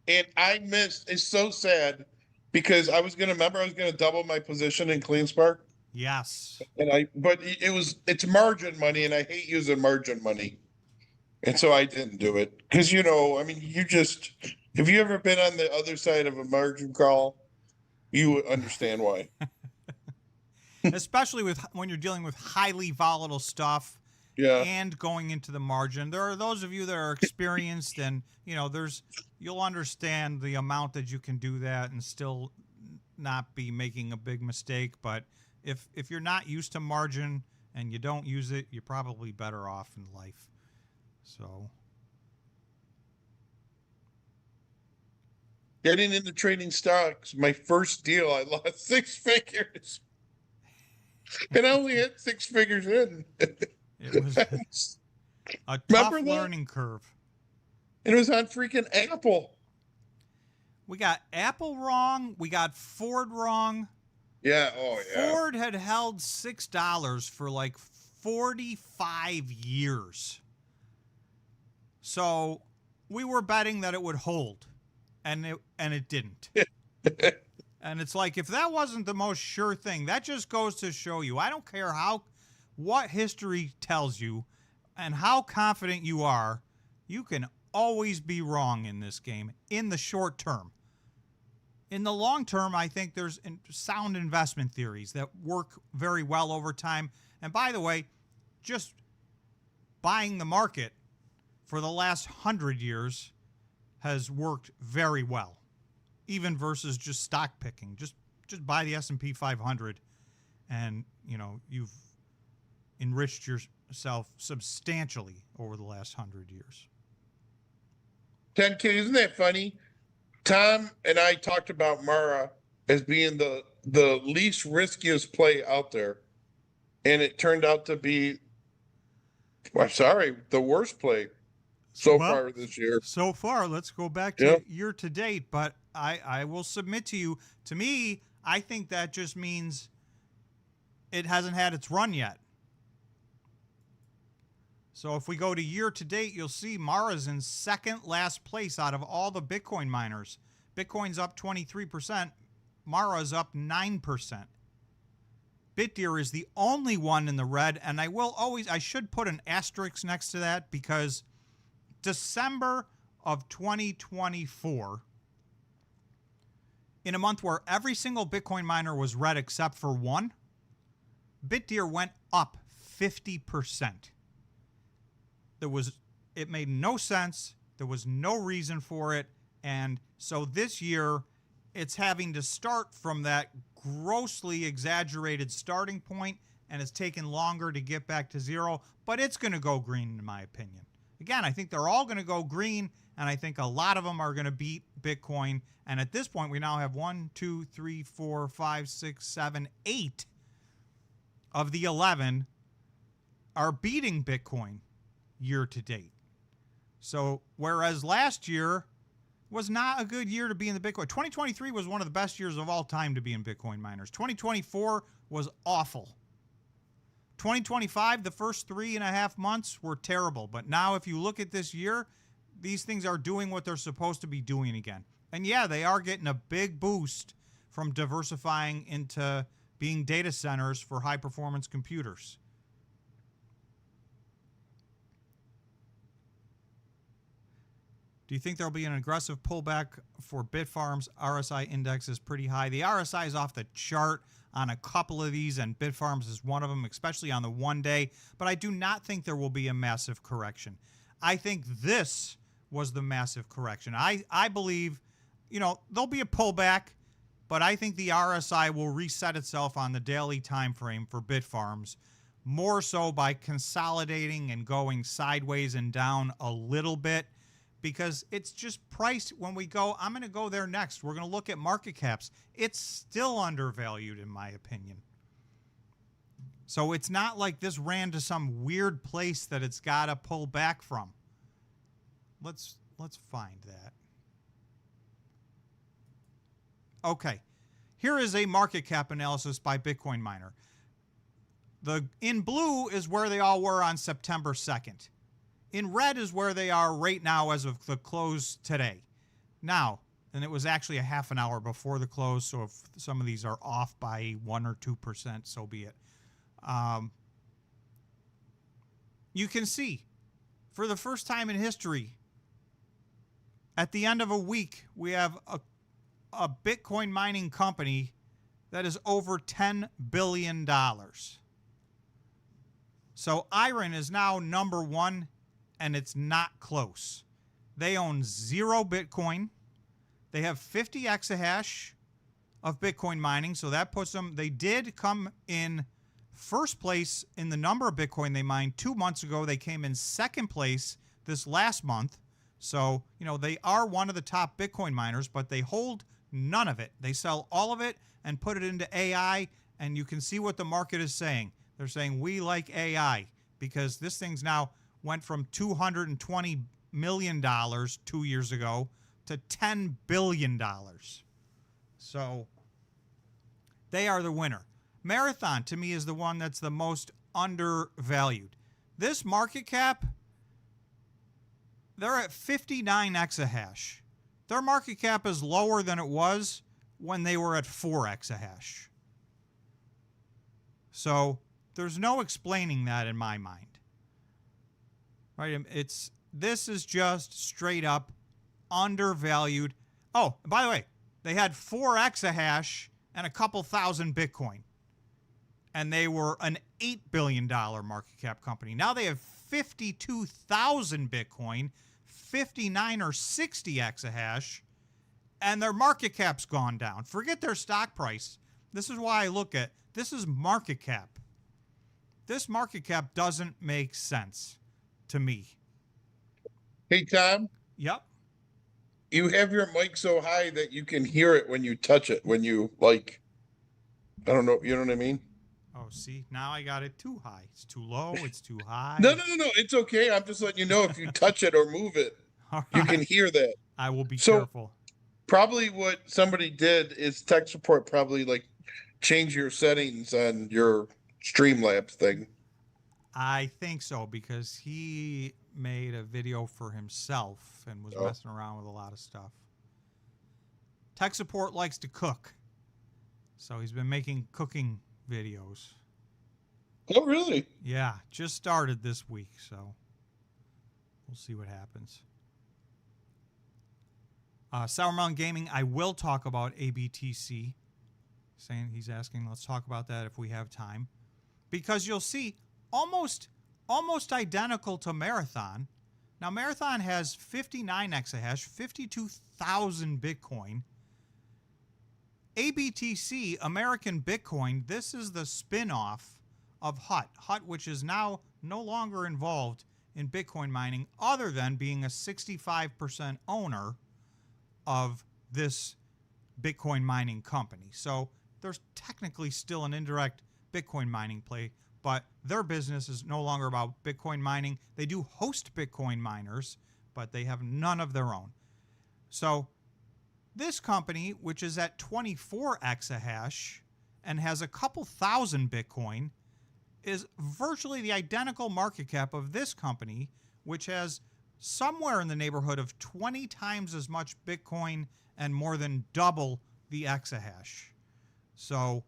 and I missed. It's so sad because I was going to double my position in CleanSpark. Yes. But it's margin money, and I hate using margin money. And so I didn't do it because, I mean, have you ever been on the other side of a margin call? You understand why. Especially when you're dealing with highly volatile stuff Yeah. and going into the margin. There are those of you that are experienced and, you'll understand the amount that you can do that and still not be making a big mistake. But if you're not used to margin and you don't use it, you're probably better off in life. So getting into trading stocks, my first deal, I lost 6 figures. And I only had 6 figures in. it was a tough learning curve. And it was on freaking Apple. We got Apple wrong. We got Ford wrong. Yeah. Oh, yeah. Ford had held $6 for like 45 years. So we were betting that it would hold, and it didn't. And it's like, if that wasn't the most sure thing, that just goes to show you, I don't care what history tells you and how confident you are, you can always be wrong in this game in the short term. In the long term, I think there's sound investment theories that work very well over time. And by the way, just buying the market for the last 100 years has worked very well, even versus just stock picking. Just buy the S&P 500 and, you've enriched yourself substantially over the last 100 years. 10K, isn't that funny? Tom and I talked about Mara as being the least riskiest play out there. And it turned out to be, the worst play far this year. So far, let's go back to year to date. But I will submit to you, to me, I think that just means it hasn't had its run yet. So if we go to year to date, you'll see Mara's in second last place out of all the Bitcoin miners. Bitcoin's up 23%. Mara's up 9%. BitDeer is the only one in the red, and I should put an asterisk next to that because December of 2024, in a month where every single Bitcoin miner was red except for one, BitDeer went up 50%. It made no sense. There was no reason for it. And so this year, it's having to start from that grossly exaggerated starting point, and it's taken longer to get back to zero, but it's going to go green, in my opinion. Again, I think they're all going to go green, and I think a lot of them are going to beat Bitcoin. And at this point, we now have 1, 2, 3, 4, 5, 6, 7, 8 of the 11 are beating Bitcoin year to date. So whereas last year was not a good year to be in the Bitcoin. 2023 was one of the best years of all time to be in Bitcoin miners. 2024 was awful. 2025, the first 3.5 months were terrible. But now if you look at this year, these things are doing what they're supposed to be doing again. And yeah, they are getting a big boost from diversifying into being data centers for high performance computers. Do you think there'll be an aggressive pullback for Bitfarms? RSI index is pretty high. The RSI is off the chart on a couple of these, and Bitfarms is one of them, especially on the 1 day. But I do not think there will be a massive correction. I think this was the massive correction. I believe, there'll be a pullback, but I think the RSI will reset itself on the daily time frame for Bitfarms, more so by consolidating and going sideways and down a little bit. Because it's just priced when we go, I'm going to go there next. We're going to look at market caps. It's still undervalued, in my opinion. So it's not like this ran to some weird place that it's got to pull back from. Let's find that. Okay. Here is a market cap analysis by Bitcoin Miner. In blue is where they all were on September 2nd. In red is where they are right now as of the close today. Now, and it was actually a half an hour before the close, so if some of these are off by 1 or 2%, so be it. You can see, for the first time in history, at the end of a week, we have a Bitcoin mining company that is over $10 billion. So IREN is now number one, and it's not close. They own 0 Bitcoin. They have 50 exahash of Bitcoin mining, so that puts them, they did come in first place in the number of Bitcoin they mined 2 months ago. They came in second place this last month. So, you know, they are one of the top Bitcoin miners, but they hold none of it. They sell all of it and put it into AI, and you can see what the market is saying. They're saying, we like AI, because this thing's now went from $220 million 2 years ago to $10 billion. So they are the winner. Marathon, to me, is the one that's the most undervalued. This market cap, they're at 59 exahash. Their market cap is lower than it was when they were at 4 exahash. So there's no explaining that in my mind. Right? This is just straight up undervalued. Oh, by the way, they had 4 exahash and a couple thousand Bitcoin, and they were an $8 billion market cap company. Now they have 52,000 Bitcoin, 59 or 60 exahash, and their market cap's gone down. Forget their stock price. This is why I look at, this is market cap. This market cap doesn't make sense to me. Hey, Tom. Yep. You have your mic so high that you can hear it when you touch it, when you, like, I don't know, you know what I mean? Oh, see, now I got it too high. It's too low. It's too high. No, it's okay. I'm just letting you know, if you touch it or move it, you can hear that. I will be careful. Probably what somebody did is tech support probably like change your settings on your Streamlabs thing. I think so, because he made a video for himself and was messing around with a lot of stuff. Tech support likes to cook, so he's been making cooking videos. Oh, really? Yeah, just started this week, so we'll see what happens. Sourmelon Gaming, I will talk about ABTC. He's asking, let's talk about that if we have time. Because you'll see, almost identical to Marathon. Now, Marathon has 59 exahash, 52,000 Bitcoin. ABTC, American Bitcoin, this is the spin-off of HUT. HUT, which is now no longer involved in Bitcoin mining, other than being a 65% owner of this Bitcoin mining company. So there's technically still an indirect Bitcoin mining play, but their business is no longer about Bitcoin mining. They do host Bitcoin miners, but they have none of their own. So this company, which is at 24 exahash and has a couple thousand Bitcoin, is virtually the identical market cap of this company, which has somewhere in the neighborhood of 20 times as much Bitcoin and more than double the exahash. So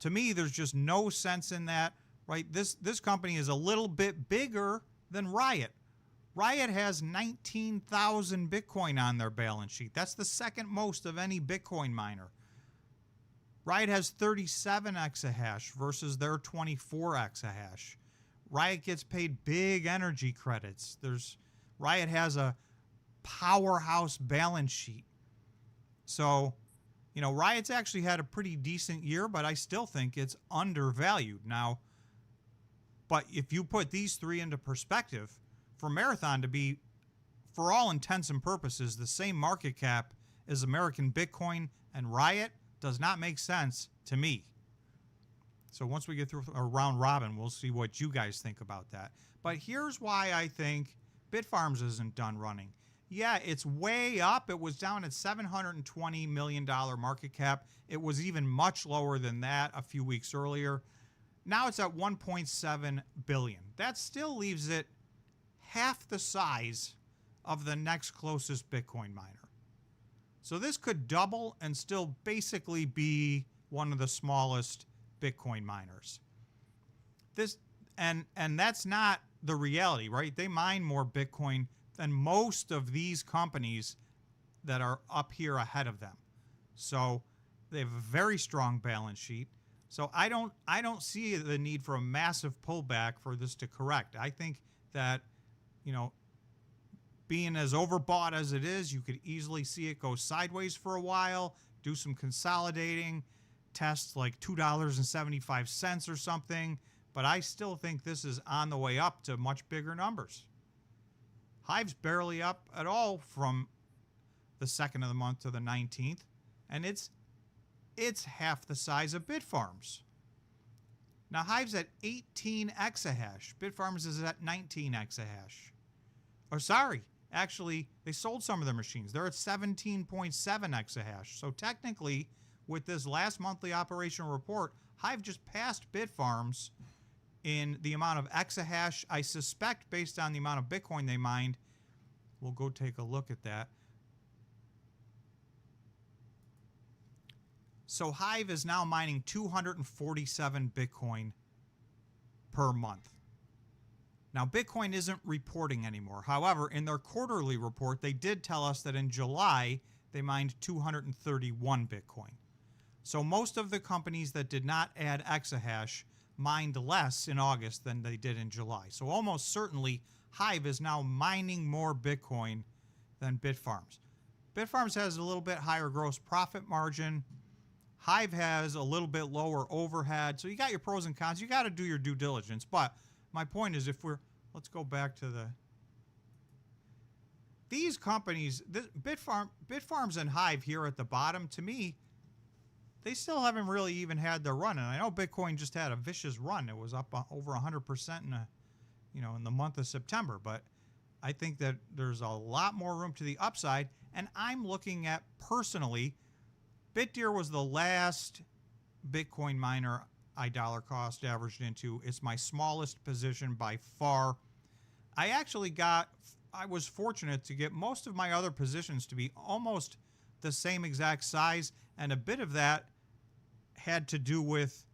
to me, there's just no sense in that, right? This company is a little bit bigger than Riot. Riot has 19,000 Bitcoin on their balance sheet. That's the second most of any Bitcoin miner. Riot has 37 exahash versus their 24 exahash. Riot gets paid big energy credits. Riot has a powerhouse balance sheet. So, you know, Riot's actually had a pretty decent year, but I still think it's undervalued. Now, but if you put these three into perspective, for Marathon to be, for all intents and purposes, the same market cap as American Bitcoin and Riot does not make sense to me. So once we get through a round robin, we'll see what you guys think about that. But here's why I think Bitfarms isn't done running. Yeah, it's way up. It was down at $720 million market cap. It was even much lower than that a few weeks earlier. Now it's at $1.7 billion. That still leaves it half the size of the next closest Bitcoin miner. So this could double and still basically be one of the smallest Bitcoin miners. And that's not the reality, right? They mine more Bitcoin than most of these companies that are up here ahead of them. So they have a very strong balance sheet. So I don't see the need for a massive pullback for this to correct. I think that, you know, being as overbought as it is, you could easily see it go sideways for a while, do some consolidating, test like $2.75 or something. But I still think this is on the way up to much bigger numbers. Hive's barely up at all from the 2nd of the month to the 19th, and it's half the size of Bitfarms. Now Hive's at 18 exahash. Bitfarms is at 19 exahash. Or sorry, actually they sold some of their machines. They're at 17.7 exahash. So technically, with this last monthly operational report, Hive just passed Bitfarms in the amount of exahash. I suspect based on the amount of Bitcoin they mined. We'll go take a look at that. So Hive is now mining 247 Bitcoin per month. Now, Bitcoin isn't reporting anymore. However, in their quarterly report, they did tell us that in July, they mined 231 Bitcoin. So most of the companies that did not add exahash mined less in August than they did in July. So almost certainly, Hive is now mining more Bitcoin than Bitfarms. Bitfarms has a little bit higher gross profit margin. Hive has a little bit lower overhead. So you got your pros and cons. You got to do your due diligence. But my point is, let's go back to these companies, Bitfarms and Hive here at the bottom, to me, they still haven't really even had their run. And I know Bitcoin just had a vicious run. It was up over 100% in the month of September. But I think that there's a lot more room to the upside. And I'm looking at, personally, BitDeer was the last Bitcoin miner I dollar cost averaged into. It's my smallest position by far. I was fortunate to get most of my other positions to be almost the same exact size, and a bit of that had to do with,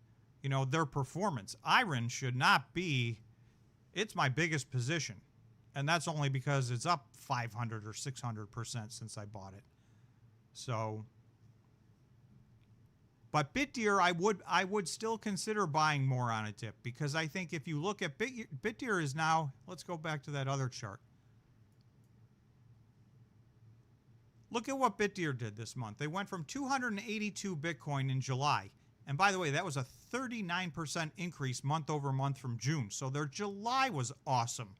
their performance. IREN should not be, it's my biggest position, and that's only because it's up 500 or 600% since I bought it. So, but BitDeer, I would still consider buying more on a dip, because I think if you look at BitDeer is now, let's go back to that other chart. Look at what BitDeer did this month. They went from 282 Bitcoin in July. And by the way, that was a 39% increase month over month from June. So their July was awesome.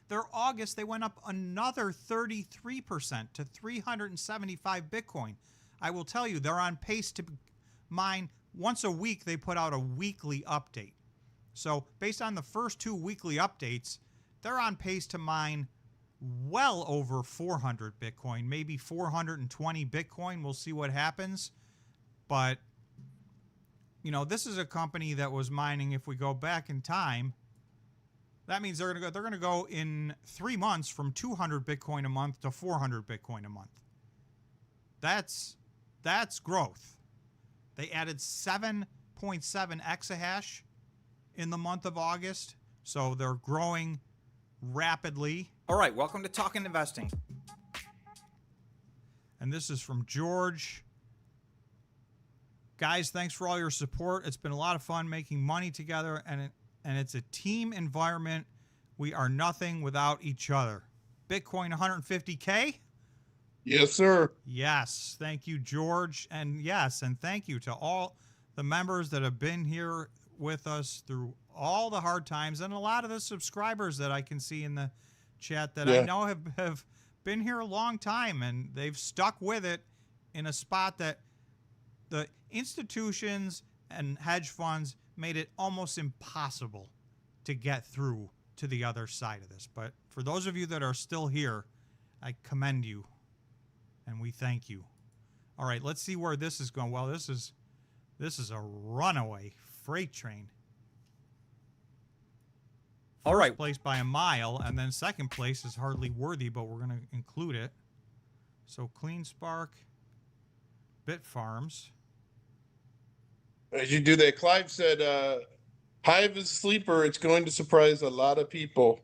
Their August, they went up another 33% to 375 Bitcoin. I will tell you, they're on pace to mine once a week. They put out a weekly update. So based on the first 2 weekly updates, they're on pace to mine well over 400 Bitcoin, maybe 420 Bitcoin. We'll see what happens. But, this is a company that was mining, if we go back in time, that means they're going to go in 3 months from 200 Bitcoin a month to 400 Bitcoin a month. That's growth. They added 7.7 exahash in the month of August. So they're growing rapidly. All right, welcome to Talkin Investing. And this is from George. Guys, thanks for all your support. It's been a lot of fun making money together, and it's a team environment. We are nothing without each other. Bitcoin 150K? Yes, sir. Yes. Thank you, George. And yes, and thank you to all the members that have been here with us through all the hard times, and a lot of the subscribers that I can see in the chat that I know have been here a long time, and they've stuck with it in a spot that the institutions and hedge funds made it almost impossible to get through to the other side of this. But for those of you that are still here, I commend you, and we thank you. All right, let's see where this is going. Well, this is a runaway freight train. All right. Place by a mile, and then second place is hardly worthy, but we're going to include it. So Cleanspark, Bitfarms. As you do that, Clive said, Hive is a sleeper. It's going to surprise a lot of people.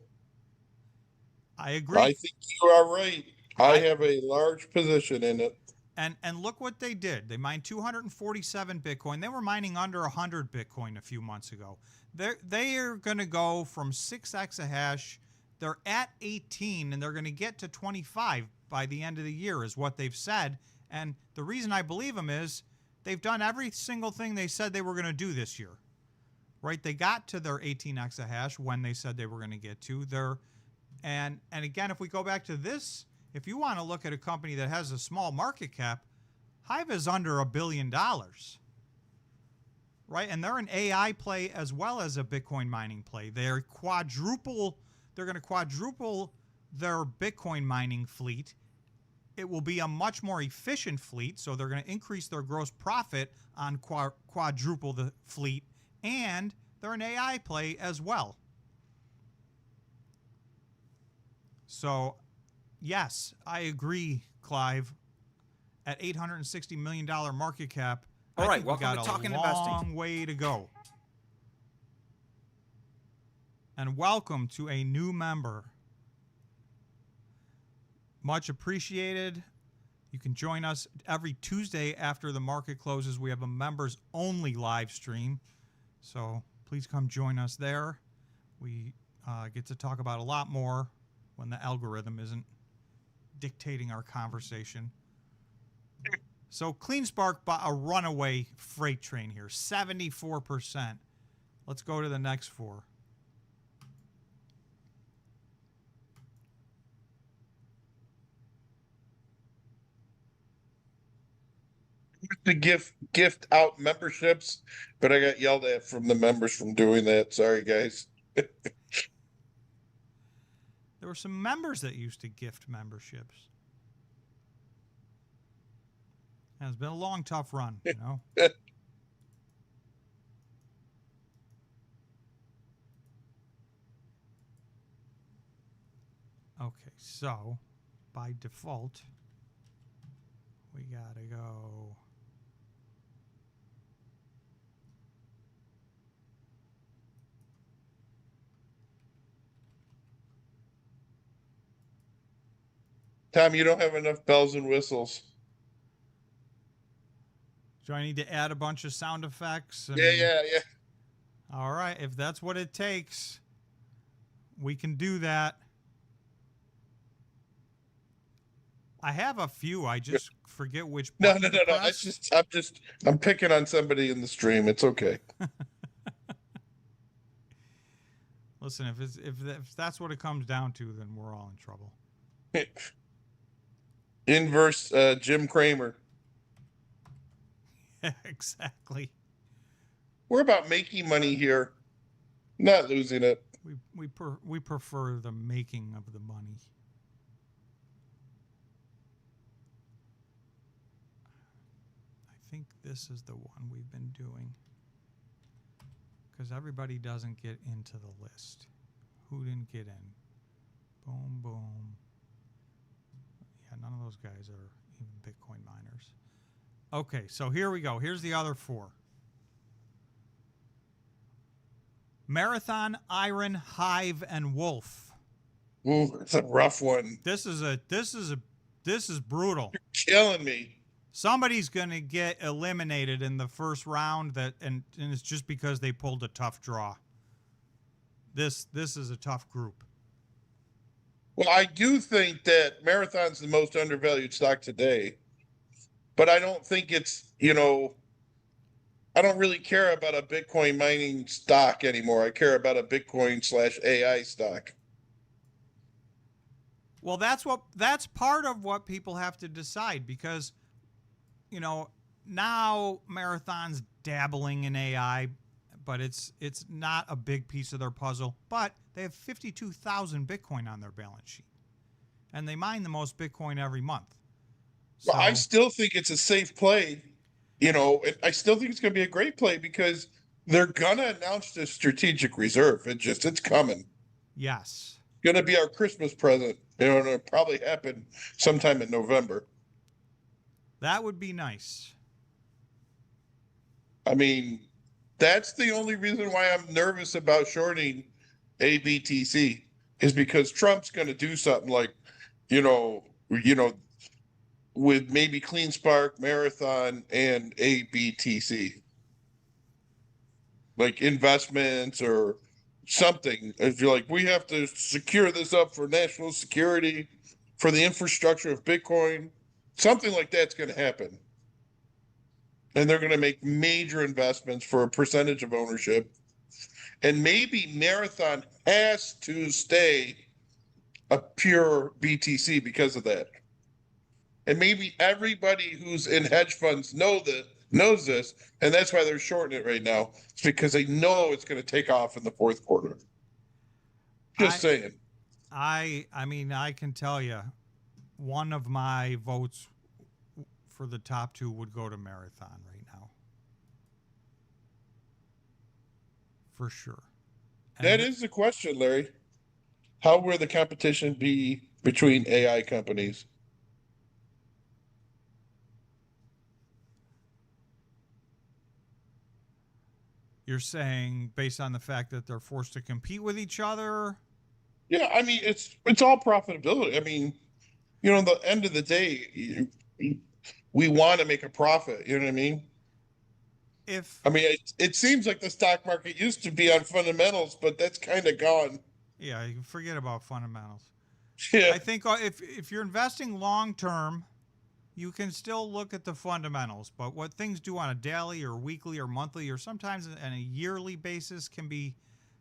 I agree. I think you are right. I have a large position in it. And look what they did. They mined 247 Bitcoin. They were mining under 100 Bitcoin a few months ago. They are going to go from 6 exahash. They're at 18, and they're going to get to 25 by the end of the year is what they've said. And the reason I believe them is they've done every single thing they said they were going to do this year. Right? They got to their 18 exahash when they said they were going to get to their... And again, if we go back to this, if you want to look at a company that has a small market cap, Hive is under $1 billion, right? And they're an AI play as well as a Bitcoin mining play. They're going to quadruple their Bitcoin mining fleet. It will be a much more efficient fleet, so they're going to increase their gross profit on quadruple the fleet, and they're an AI play as well. So, yes, I agree, Clive. At $860 million market cap, all right, I think we got Talkin a long way to go. And welcome to a new member. Much appreciated. You can join us every Tuesday after the market closes. We have a members-only live stream, so please come join us there. We get to talk about a lot more when the algorithm isn't dictating our conversation. So Cleanspark bought a runaway freight train here, 74%. Let's go to the next four. To gift out memberships, but I got yelled at from the members from doing that. Sorry, guys. There were some members that used to gift memberships. And it's been a long, tough run, you know? Okay, so by default, we gotta go. Tom, you don't have enough bells and whistles. Do I need to add a bunch of sound effects? Yeah. All right, if that's what it takes, we can do that. I have a few. I just forget which. No. I'm picking on somebody in the stream. It's okay. Listen, if that's what it comes down to, then we're all in trouble. Inverse Jim Cramer. Yeah, exactly. We're about making money here, not losing it. We prefer the making of the money. I think this is the one we've been doing because everybody doesn't get into the list. Who didn't get in? Boom, boom. Yeah, none of those guys are even Bitcoin miners. Okay, so here we go. Here's the other four. Marathon, IREN, Hive, and Wolf. Ooh, it's a rough one. This is brutal. You're killing me. Somebody's going to get eliminated in the first round and it's just because they pulled a tough draw. This is a tough group. Well, I do think that Marathon's the most undervalued stock today, but I don't think it's, I don't really care about a Bitcoin mining stock anymore. I care about a Bitcoin/AI stock. Well, that's part of what people have to decide because, now Marathon's dabbling in AI, but it's not a big piece of their puzzle. But they have 52,000 Bitcoin on their balance sheet, and they mine the most Bitcoin every month. So, well, I still think it's a safe play. I still think it's going to be a great play because they're going to announce the strategic reserve. It's coming. Yes. It's going to be our Christmas present. It'll probably happen sometime in November. That would be nice. I mean, that's the only reason why I'm nervous about shorting ABTC is because Trump's going to do something like, you know, with maybe CleanSpark, Marathon, and ABTC, like investments or something. If you're like, we have to secure this up for national security, for the infrastructure of Bitcoin, something like that's going to happen. And they're going to make major investments for a percentage of ownership. And maybe Marathon has to stay a pure BTC because of that. And maybe everybody who's in hedge funds knows this, and that's why they're shorting it right now. It's because they know it's going to take off in the fourth quarter. Just saying. I mean, I can tell you, one of my votes for the top two would go to Marathon right now. For sure. And that is the question, Larry. How will the competition be between AI companies? You're saying based on the fact that they're forced to compete with each other? Yeah, I mean, it's all profitability. I mean, you know, at the end of the day, we want to make a profit. You know what I mean? I mean, it seems like the stock market used to be on fundamentals, but that's kind of gone. Yeah, you can forget about fundamentals. Yeah. I think if you're investing long term, you can still look at the fundamentals, but what things do on a daily or weekly or monthly or sometimes on a yearly basis can be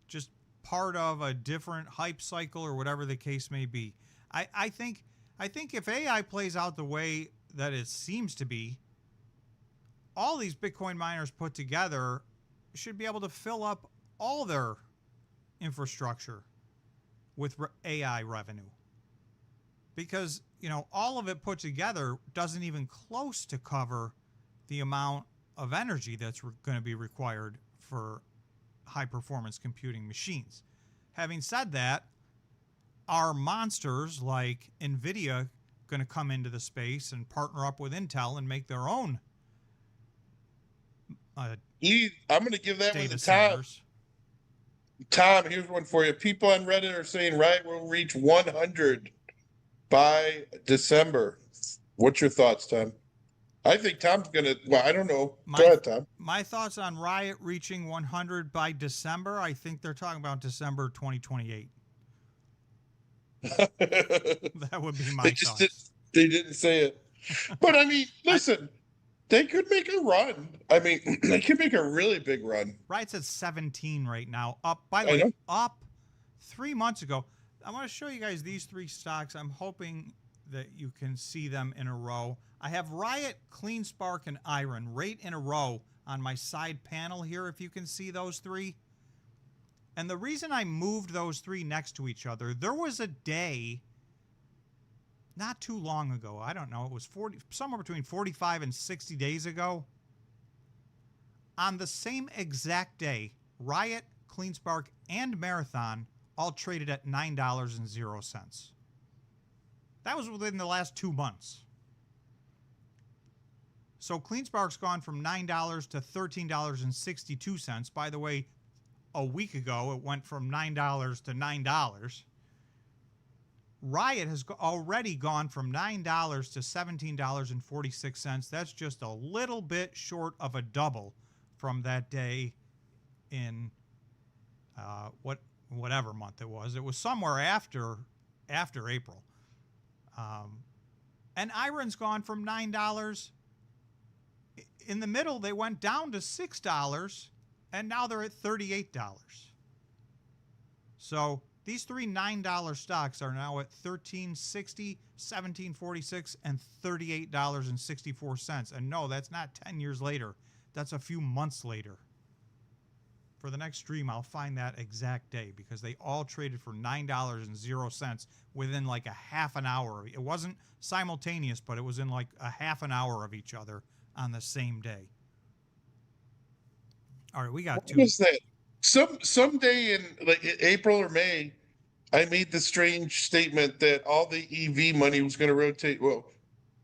just part of a different hype cycle or whatever the case may be. I think if AI plays out the way that it seems to be, all these Bitcoin miners put together should be able to fill up all their infrastructure with AI revenue. Because, you know, all of it put together doesn't even close to cover the amount of energy that's going to be required for high performance computing machines. Having said that, are monsters like NVIDIA going to come into the space and partner up with Intel and make their own I'm going to give that one data to Tom. centers? Tom, here's one for you. People on Reddit are saying Riot will reach 100 by December. What's your thoughts, Tom? I think Tom's going to, well, I don't know. Go ahead, Tom. My thoughts on Riot reaching 100 by December, I think they're talking about December 2028. That would be my thoughts. They didn't say it. But I mean, listen, they could make a run. I mean, they could make a really big run. Riot's at 17 right now. Up, by the way, up 3 months ago. I want to show you guys these three stocks. I'm hoping that you can see them in a row. I have Riot, CleanSpark, and IREN right in a row on my side panel here, if you can see those three. And the reason I moved those three next to each other, there was a day not too long ago, I don't know, it was somewhere between 45 and 60 days ago. On the same exact day, Riot, CleanSpark, and Marathon all traded at $9.00. That was within the last 2 months. So CleanSpark's gone from $9 to $13.62. By the way, a week ago, it went from $9 to $9. Riot has already gone from $9 to $17.46. That's just a little bit short of a double from that day in whatever month it was. It was somewhere after April. And IREN's gone from $9. In the middle, they went down to $6, and now they're at $38. So these three $9 stocks are now at $13.60, $17.46, and $38.64. And no, that's not 10 years later. That's a few months later. For the next stream, I'll find that exact day because they all traded for $9.00 within like a half an hour. It wasn't simultaneous, but it was in like a half an hour of each other on the same day. All right, we got two. What was that? Someday in like April or May, I made the strange statement that all the EV money was going to rotate. Well,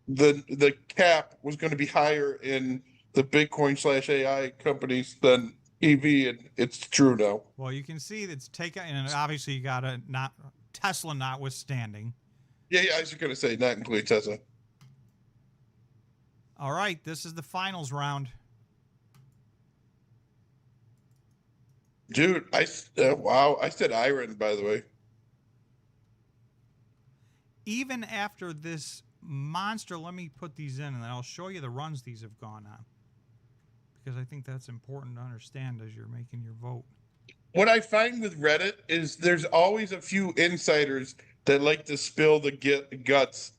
the cap was going to be higher in the Bitcoin/AI companies than EV, and it's true now. Well, you can see it's taken, and obviously you got to not Tesla notwithstanding. Yeah, I was going to say not including Tesla. All right, this is the finals round. Dude, wow, I said IREN, by the way. Even after this monster, let me put these in, and then I'll show you the runs these have gone on, because I think that's important to understand as you're making your vote. What I find with Reddit is there's always a few insiders that like to spill the guts.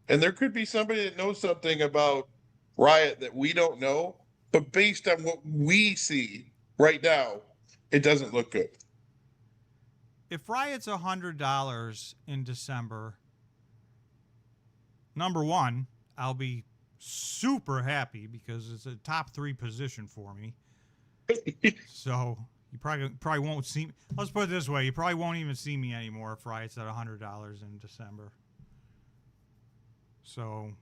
And there could be somebody that knows something about Riot that we don't know, but based on what we see right now, it doesn't look good. If Riot's $100 in December, number one, I'll be super happy because it's a top 3 position for me. So you probably won't see me. Let's put it this way. You probably won't even see me anymore if Riot's at $100 in December. So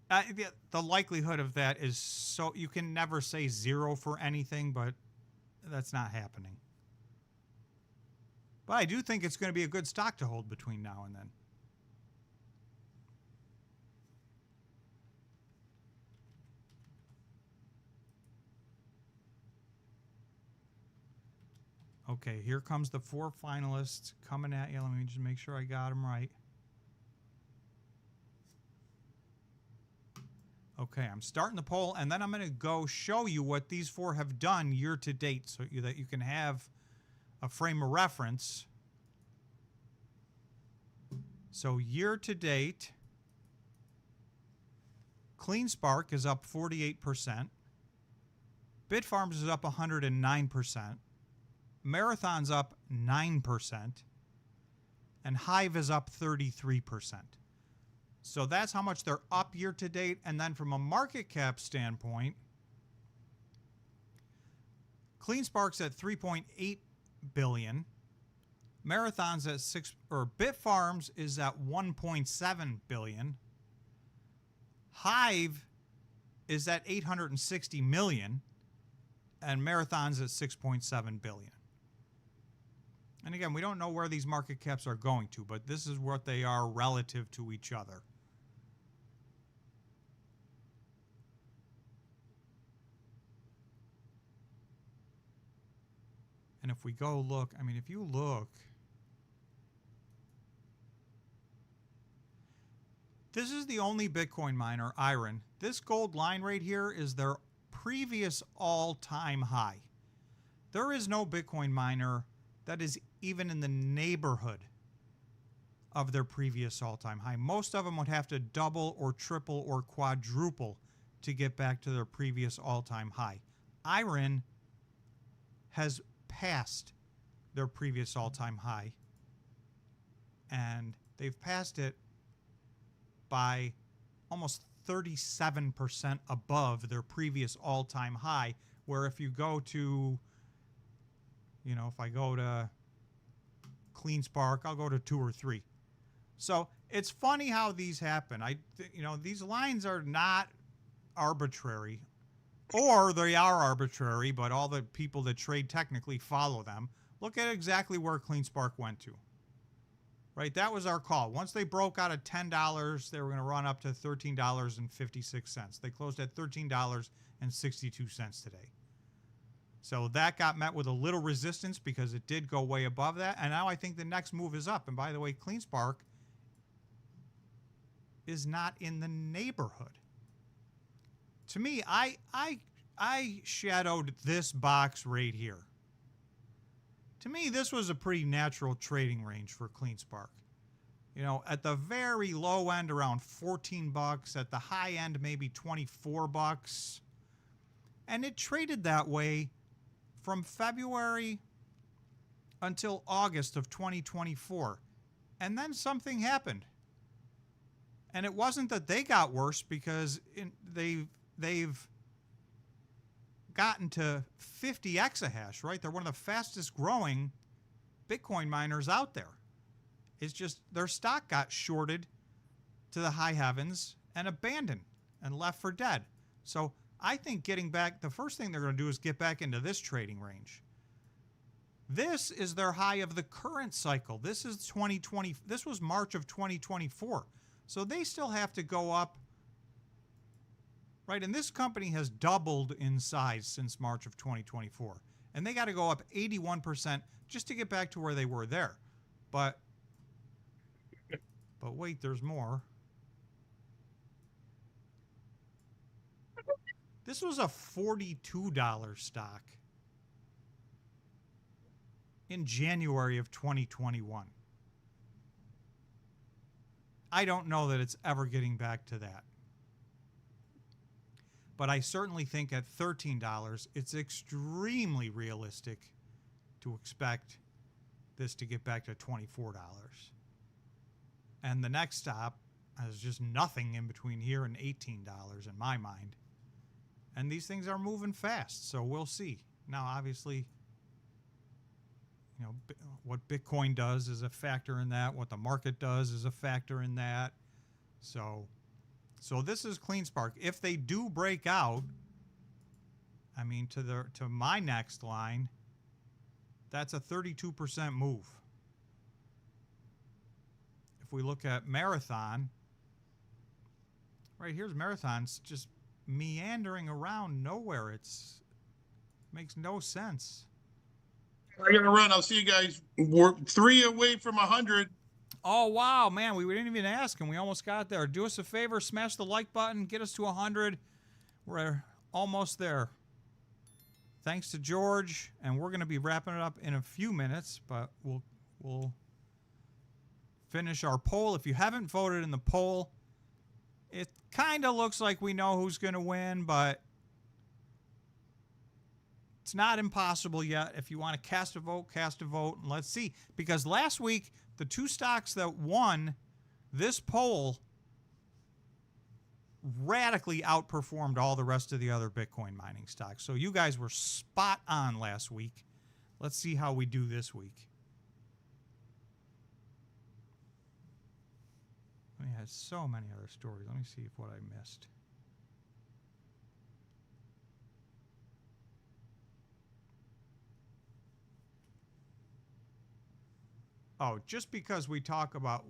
the likelihood of that is so, you can never say 0 for anything, but that's not happening. But I do think it's going to be a good stock to hold between now and then. Okay, here comes the 4 finalists coming at you. Let me just make sure I got them right. Okay, I'm starting the poll, and then I'm going to go show you what these 4 have done year to date so that you can have a frame of reference. So year to date, Cleanspark is up 48%. Bitfarms is up 109%. Marathon's up 9%. And Hive is up 33%. So that's how much they're up year to date. And then from a market cap standpoint, Cleanspark's at 3.8 billion. Marathon's at Bitfarms is at 1.7 billion. Hive is at 860 million. And Marathon's at 6.7 billion. And again, we don't know where these market caps are going to, but this is what they are relative to each other. And if we go look, I mean, if you look, this is the only Bitcoin miner, IREN. This gold line right here is their previous all-time high. There is no Bitcoin miner that is even in the neighborhood of their previous all-time high. Most of them would have to double or triple or quadruple to get back to their previous all-time high. IREN has passed their previous all-time high, and they've passed it by almost 37% above their previous all-time high, where if you go to, you know, if I go to Cleanspark, I'll go to 2 or 3. So it's funny how these happen. You know, these lines are not arbitrary, or they are arbitrary, but all the people that trade technically follow them. Look at exactly where Cleanspark went to. Right, that was our call. Once they broke out at $10, they were going to run up to $13.56. They closed at $13.62 today. So that got met with a little resistance because it did go way above that. And now I think the next move is up. And by the way, Cleanspark is not in the neighborhood. To me, I shadowed this box right here. To me, this was a pretty natural trading range for Cleanspark. You know, at the very low end, around $14. At the high end, maybe $24. And it traded that way from February until August of 2024. And then something happened. And it wasn't that they got worse, because they've gotten to 50 exahash, right? They're one of the fastest growing Bitcoin miners out there. It's just their stock got shorted to the high heavens and abandoned and left for dead. So I think getting back, the first thing they're going to do is get back into this trading range. This is their high of the current cycle. This is 2020. This was March of 2024. So they still have to go up, right? And this company has doubled in size since March of 2024. And they got to go up 81% just to get back to where they were there. But wait, there's more. This was a $42 stock in January of 2021. I don't know that it's ever getting back to that. But I certainly think at $13, it's extremely realistic to expect this to get back to $24. And the next stop has just nothing in between here and $18 in my mind. And these things are moving fast, so we'll see. Now, obviously, you know, what Bitcoin does is a factor in that. What the market does is a factor in that. So this is Cleanspark. If they do break out, I mean, to my next line, that's a 32% move. If we look at Marathon, right here's Marathon's just meandering around nowhere. Makes no sense. I gotta run. I'll see you guys. We're 3 away from 100. Oh, wow, man. We didn't even ask, and we almost got there. Do us a favor, smash the like button, get us to 100. We're almost there. Thanks to George, and we're going to be wrapping it up in a few minutes, but we'll finish our poll. If you haven't voted in the poll, it kind of looks like we know who's going to win, but it's not impossible yet. If you want to cast a vote, and let's see. Because last week, the two stocks that won this poll radically outperformed all the rest of the other Bitcoin mining stocks. So you guys were spot on last week. Let's see how we do this week. We had so many other stories. Let me see what I missed. Oh, just because we talked about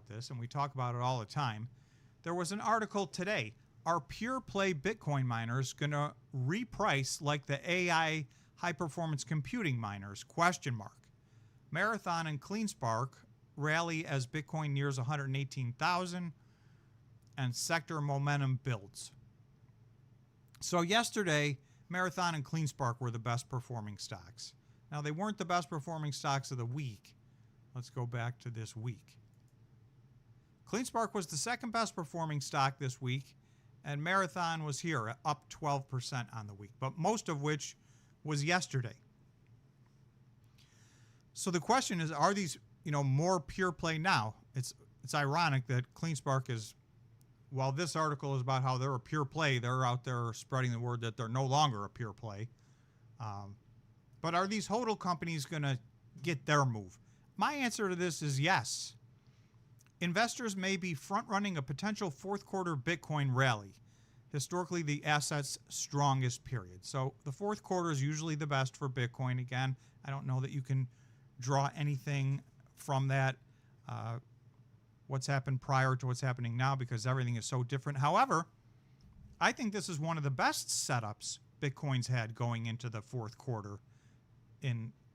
this and we talk about it all the time, there was an article today. Are pure play Bitcoin miners going to reprice like the AI high performance computing miners? ? Marathon and Cleanspark rally as Bitcoin nears 118,000 and sector momentum builds. So yesterday, Marathon and Cleanspark were the best performing stocks. Now, they weren't the best performing stocks of the week. Let's go back to this week. Cleanspark was the second best performing stock this week, and Marathon was here, up 12% on the week, but most of which was yesterday. So the question is, are these, more pure play now? It's ironic that Cleanspark is, while this article is about how they're a pure play, they're out there spreading the word that they're no longer a pure play. But are these HODL companies going to get their move? My answer to this is yes. Investors may be front-running a potential fourth quarter Bitcoin rally, historically the asset's strongest period. So the fourth quarter is usually the best for Bitcoin. Again, I don't know that you can draw anything from that, what's happened prior to what's happening now, because everything is so different. However, I think this is one of the best setups Bitcoin's had going into the fourth quarter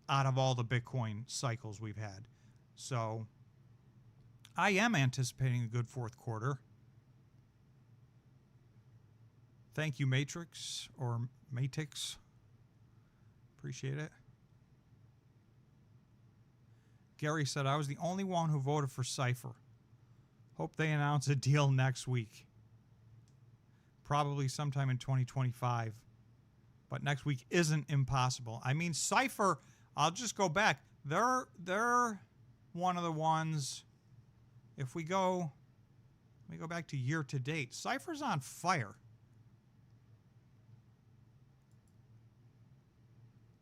out of all the Bitcoin cycles we've had. So I am anticipating a good fourth quarter. Thank you, Matrix or Matix. Appreciate it. Gary said, I was the only one who voted for CIFR. Hope they announce a deal next week. Probably sometime in 2025. But next week isn't impossible. I mean, CIFR, I'll just go back. They're one of the ones, if we go back to year to date, CIFR's on fire.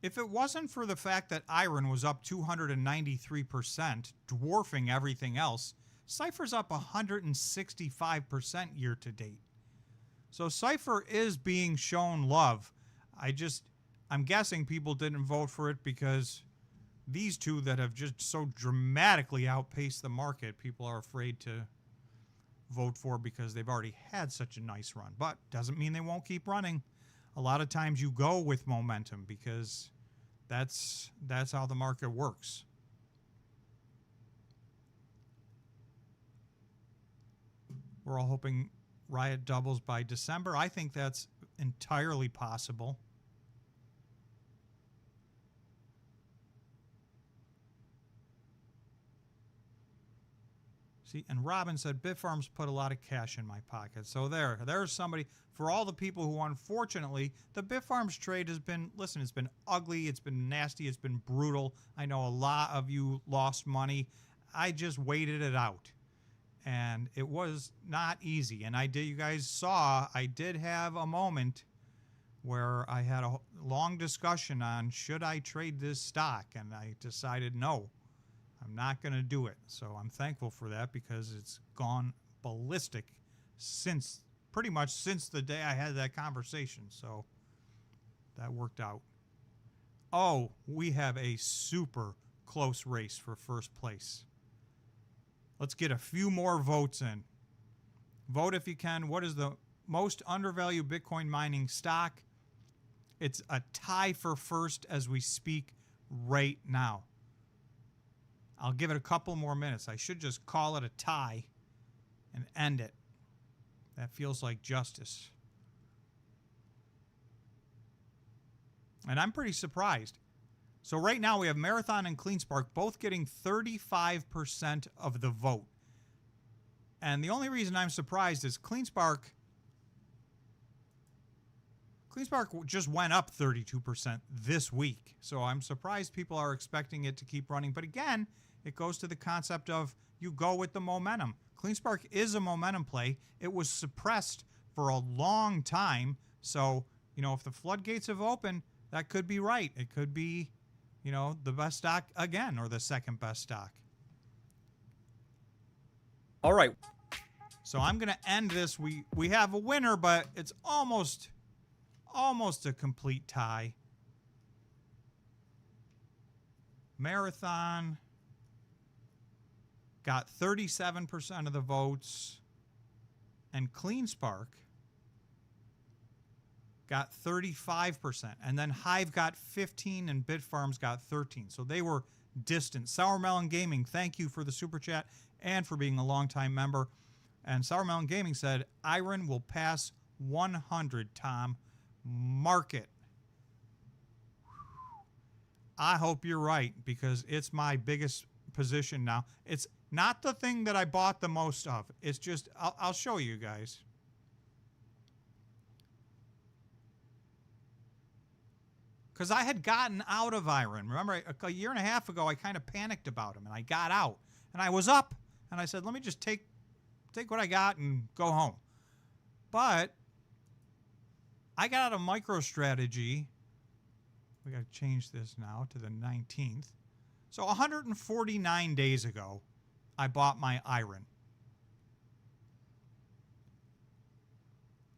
If it wasn't for the fact that IREN was up 293%, dwarfing everything else, CIFR's up 165% year to date. So CIFR is being shown love. I'm guessing people didn't vote for it because these two that have just so dramatically outpaced the market, people are afraid to vote for because they've already had such a nice run. But doesn't mean they won't keep running. A lot of times you go with momentum because that's how the market works. We're all hoping Riot doubles by December. I think that's entirely possible. See, and Robin said, Bitfarms put a lot of cash in my pocket. So there's somebody. For all the people who, unfortunately, the Bitfarms trade has been, listen, it's been ugly, it's been nasty, it's been brutal. I know a lot of you lost money. I just waited it out. And it was not easy. And you guys saw, I did have a moment where I had a long discussion on should I trade this stock? And I decided no. I'm not going to do it. So I'm thankful for that because it's gone ballistic pretty much since the day I had that conversation. So that worked out. Oh, we have a super close race for first place. Let's get a few more votes in. Vote if you can. What is the most undervalued Bitcoin mining stock? It's a tie for first as we speak right now. I'll give it a couple more minutes. I should just call it a tie and end it. That feels like justice. And I'm pretty surprised. So right now we have Marathon and CleanSpark both getting 35% of the vote. And the only reason I'm surprised is CleanSpark just went up 32% this week. So I'm surprised people are expecting it to keep running. But again, it goes to the concept of you go with the momentum. CleanSpark is a momentum play. It was suppressed for a long time. So, if the floodgates have opened, that could be right. It could be, the best stock again or the second best stock. All right. So I'm going to end this. We have a winner, but it's almost a complete tie. Marathon got 37% of the votes, and CleanSpark got 35%, and then Hive got 15%, and Bitfarms got 13%. So they were distant. Sour Melon Gaming, thank you for the super chat and for being a longtime member. And Sour Melon Gaming said, IREN will pass 100, Tom. Mark it. I hope you're right because it's my biggest position now. It's not the thing that I bought the most of. It's just, I'll show you guys. Because I had gotten out of IREN. Remember, a year and a half ago, I kind of panicked about him, and I got out. And I was up, and I said, let me just take what I got and go home. But I got out of Microstrategy. We got to change this now to the 19th. So 149 days ago, I bought my IREN.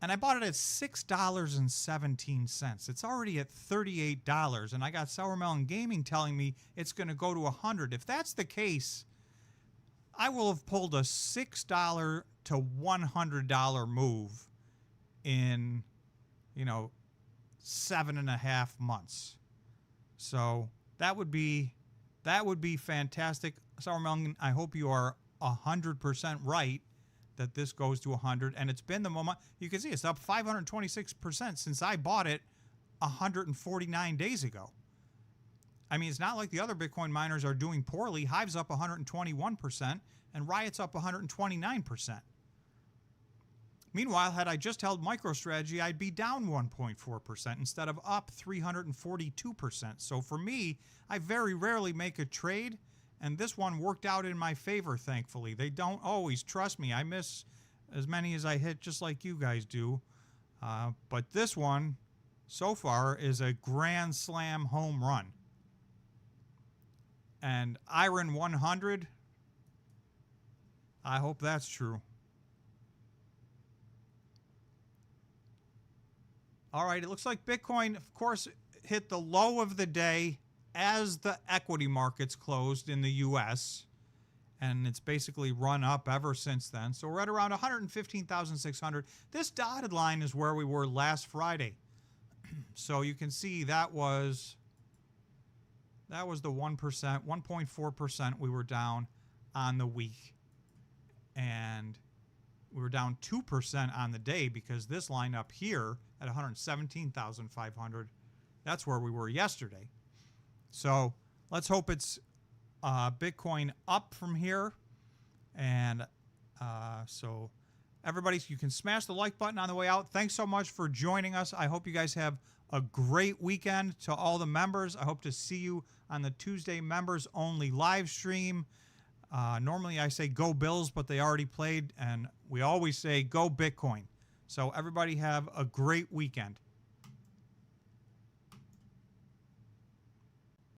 And I bought it at $6.17. It's already at $38, and I got Sour Melon Gaming telling me it's going to go to $100. If that's the case, I will have pulled a $6 to $100 move in, 7.5 months. So that would be fantastic. Sour Melon, I hope you are 100% right that this goes to 100, and it's been the moment. You can see it's up 526% since I bought it 149 days ago. I mean, it's not like the other Bitcoin miners are doing poorly. Hive's up 121%, and Riot's up 129%. Meanwhile, had I just held MicroStrategy, I'd be down 1.4% instead of up 342%. So for me, I very rarely make a trade, and this one worked out in my favor, thankfully. They don't always trust me. I miss as many as I hit, just like you guys do. But this one, so far, is a grand slam home run. And IREN 100, I hope that's true. All right, it looks like Bitcoin, of course, hit the low of the day as the equity markets closed in the U.S., and it's basically run up ever since then. So we're at around 115,600. This dotted line is where we were last Friday. So you can see that was the 1%, 1.4% we were down on the week. And we were down 2% on the day because this line up here at 117,500, that's where we were yesterday. So let's hope it's Bitcoin up from here. And so everybody, you can smash the like button on the way out. Thanks so much for joining us. I hope you guys have a great weekend. To all the members, I hope to see you on the Tuesday members only live stream. Normally I say go Bills, but they already played, and we always say go Bitcoin. So everybody have a great weekend.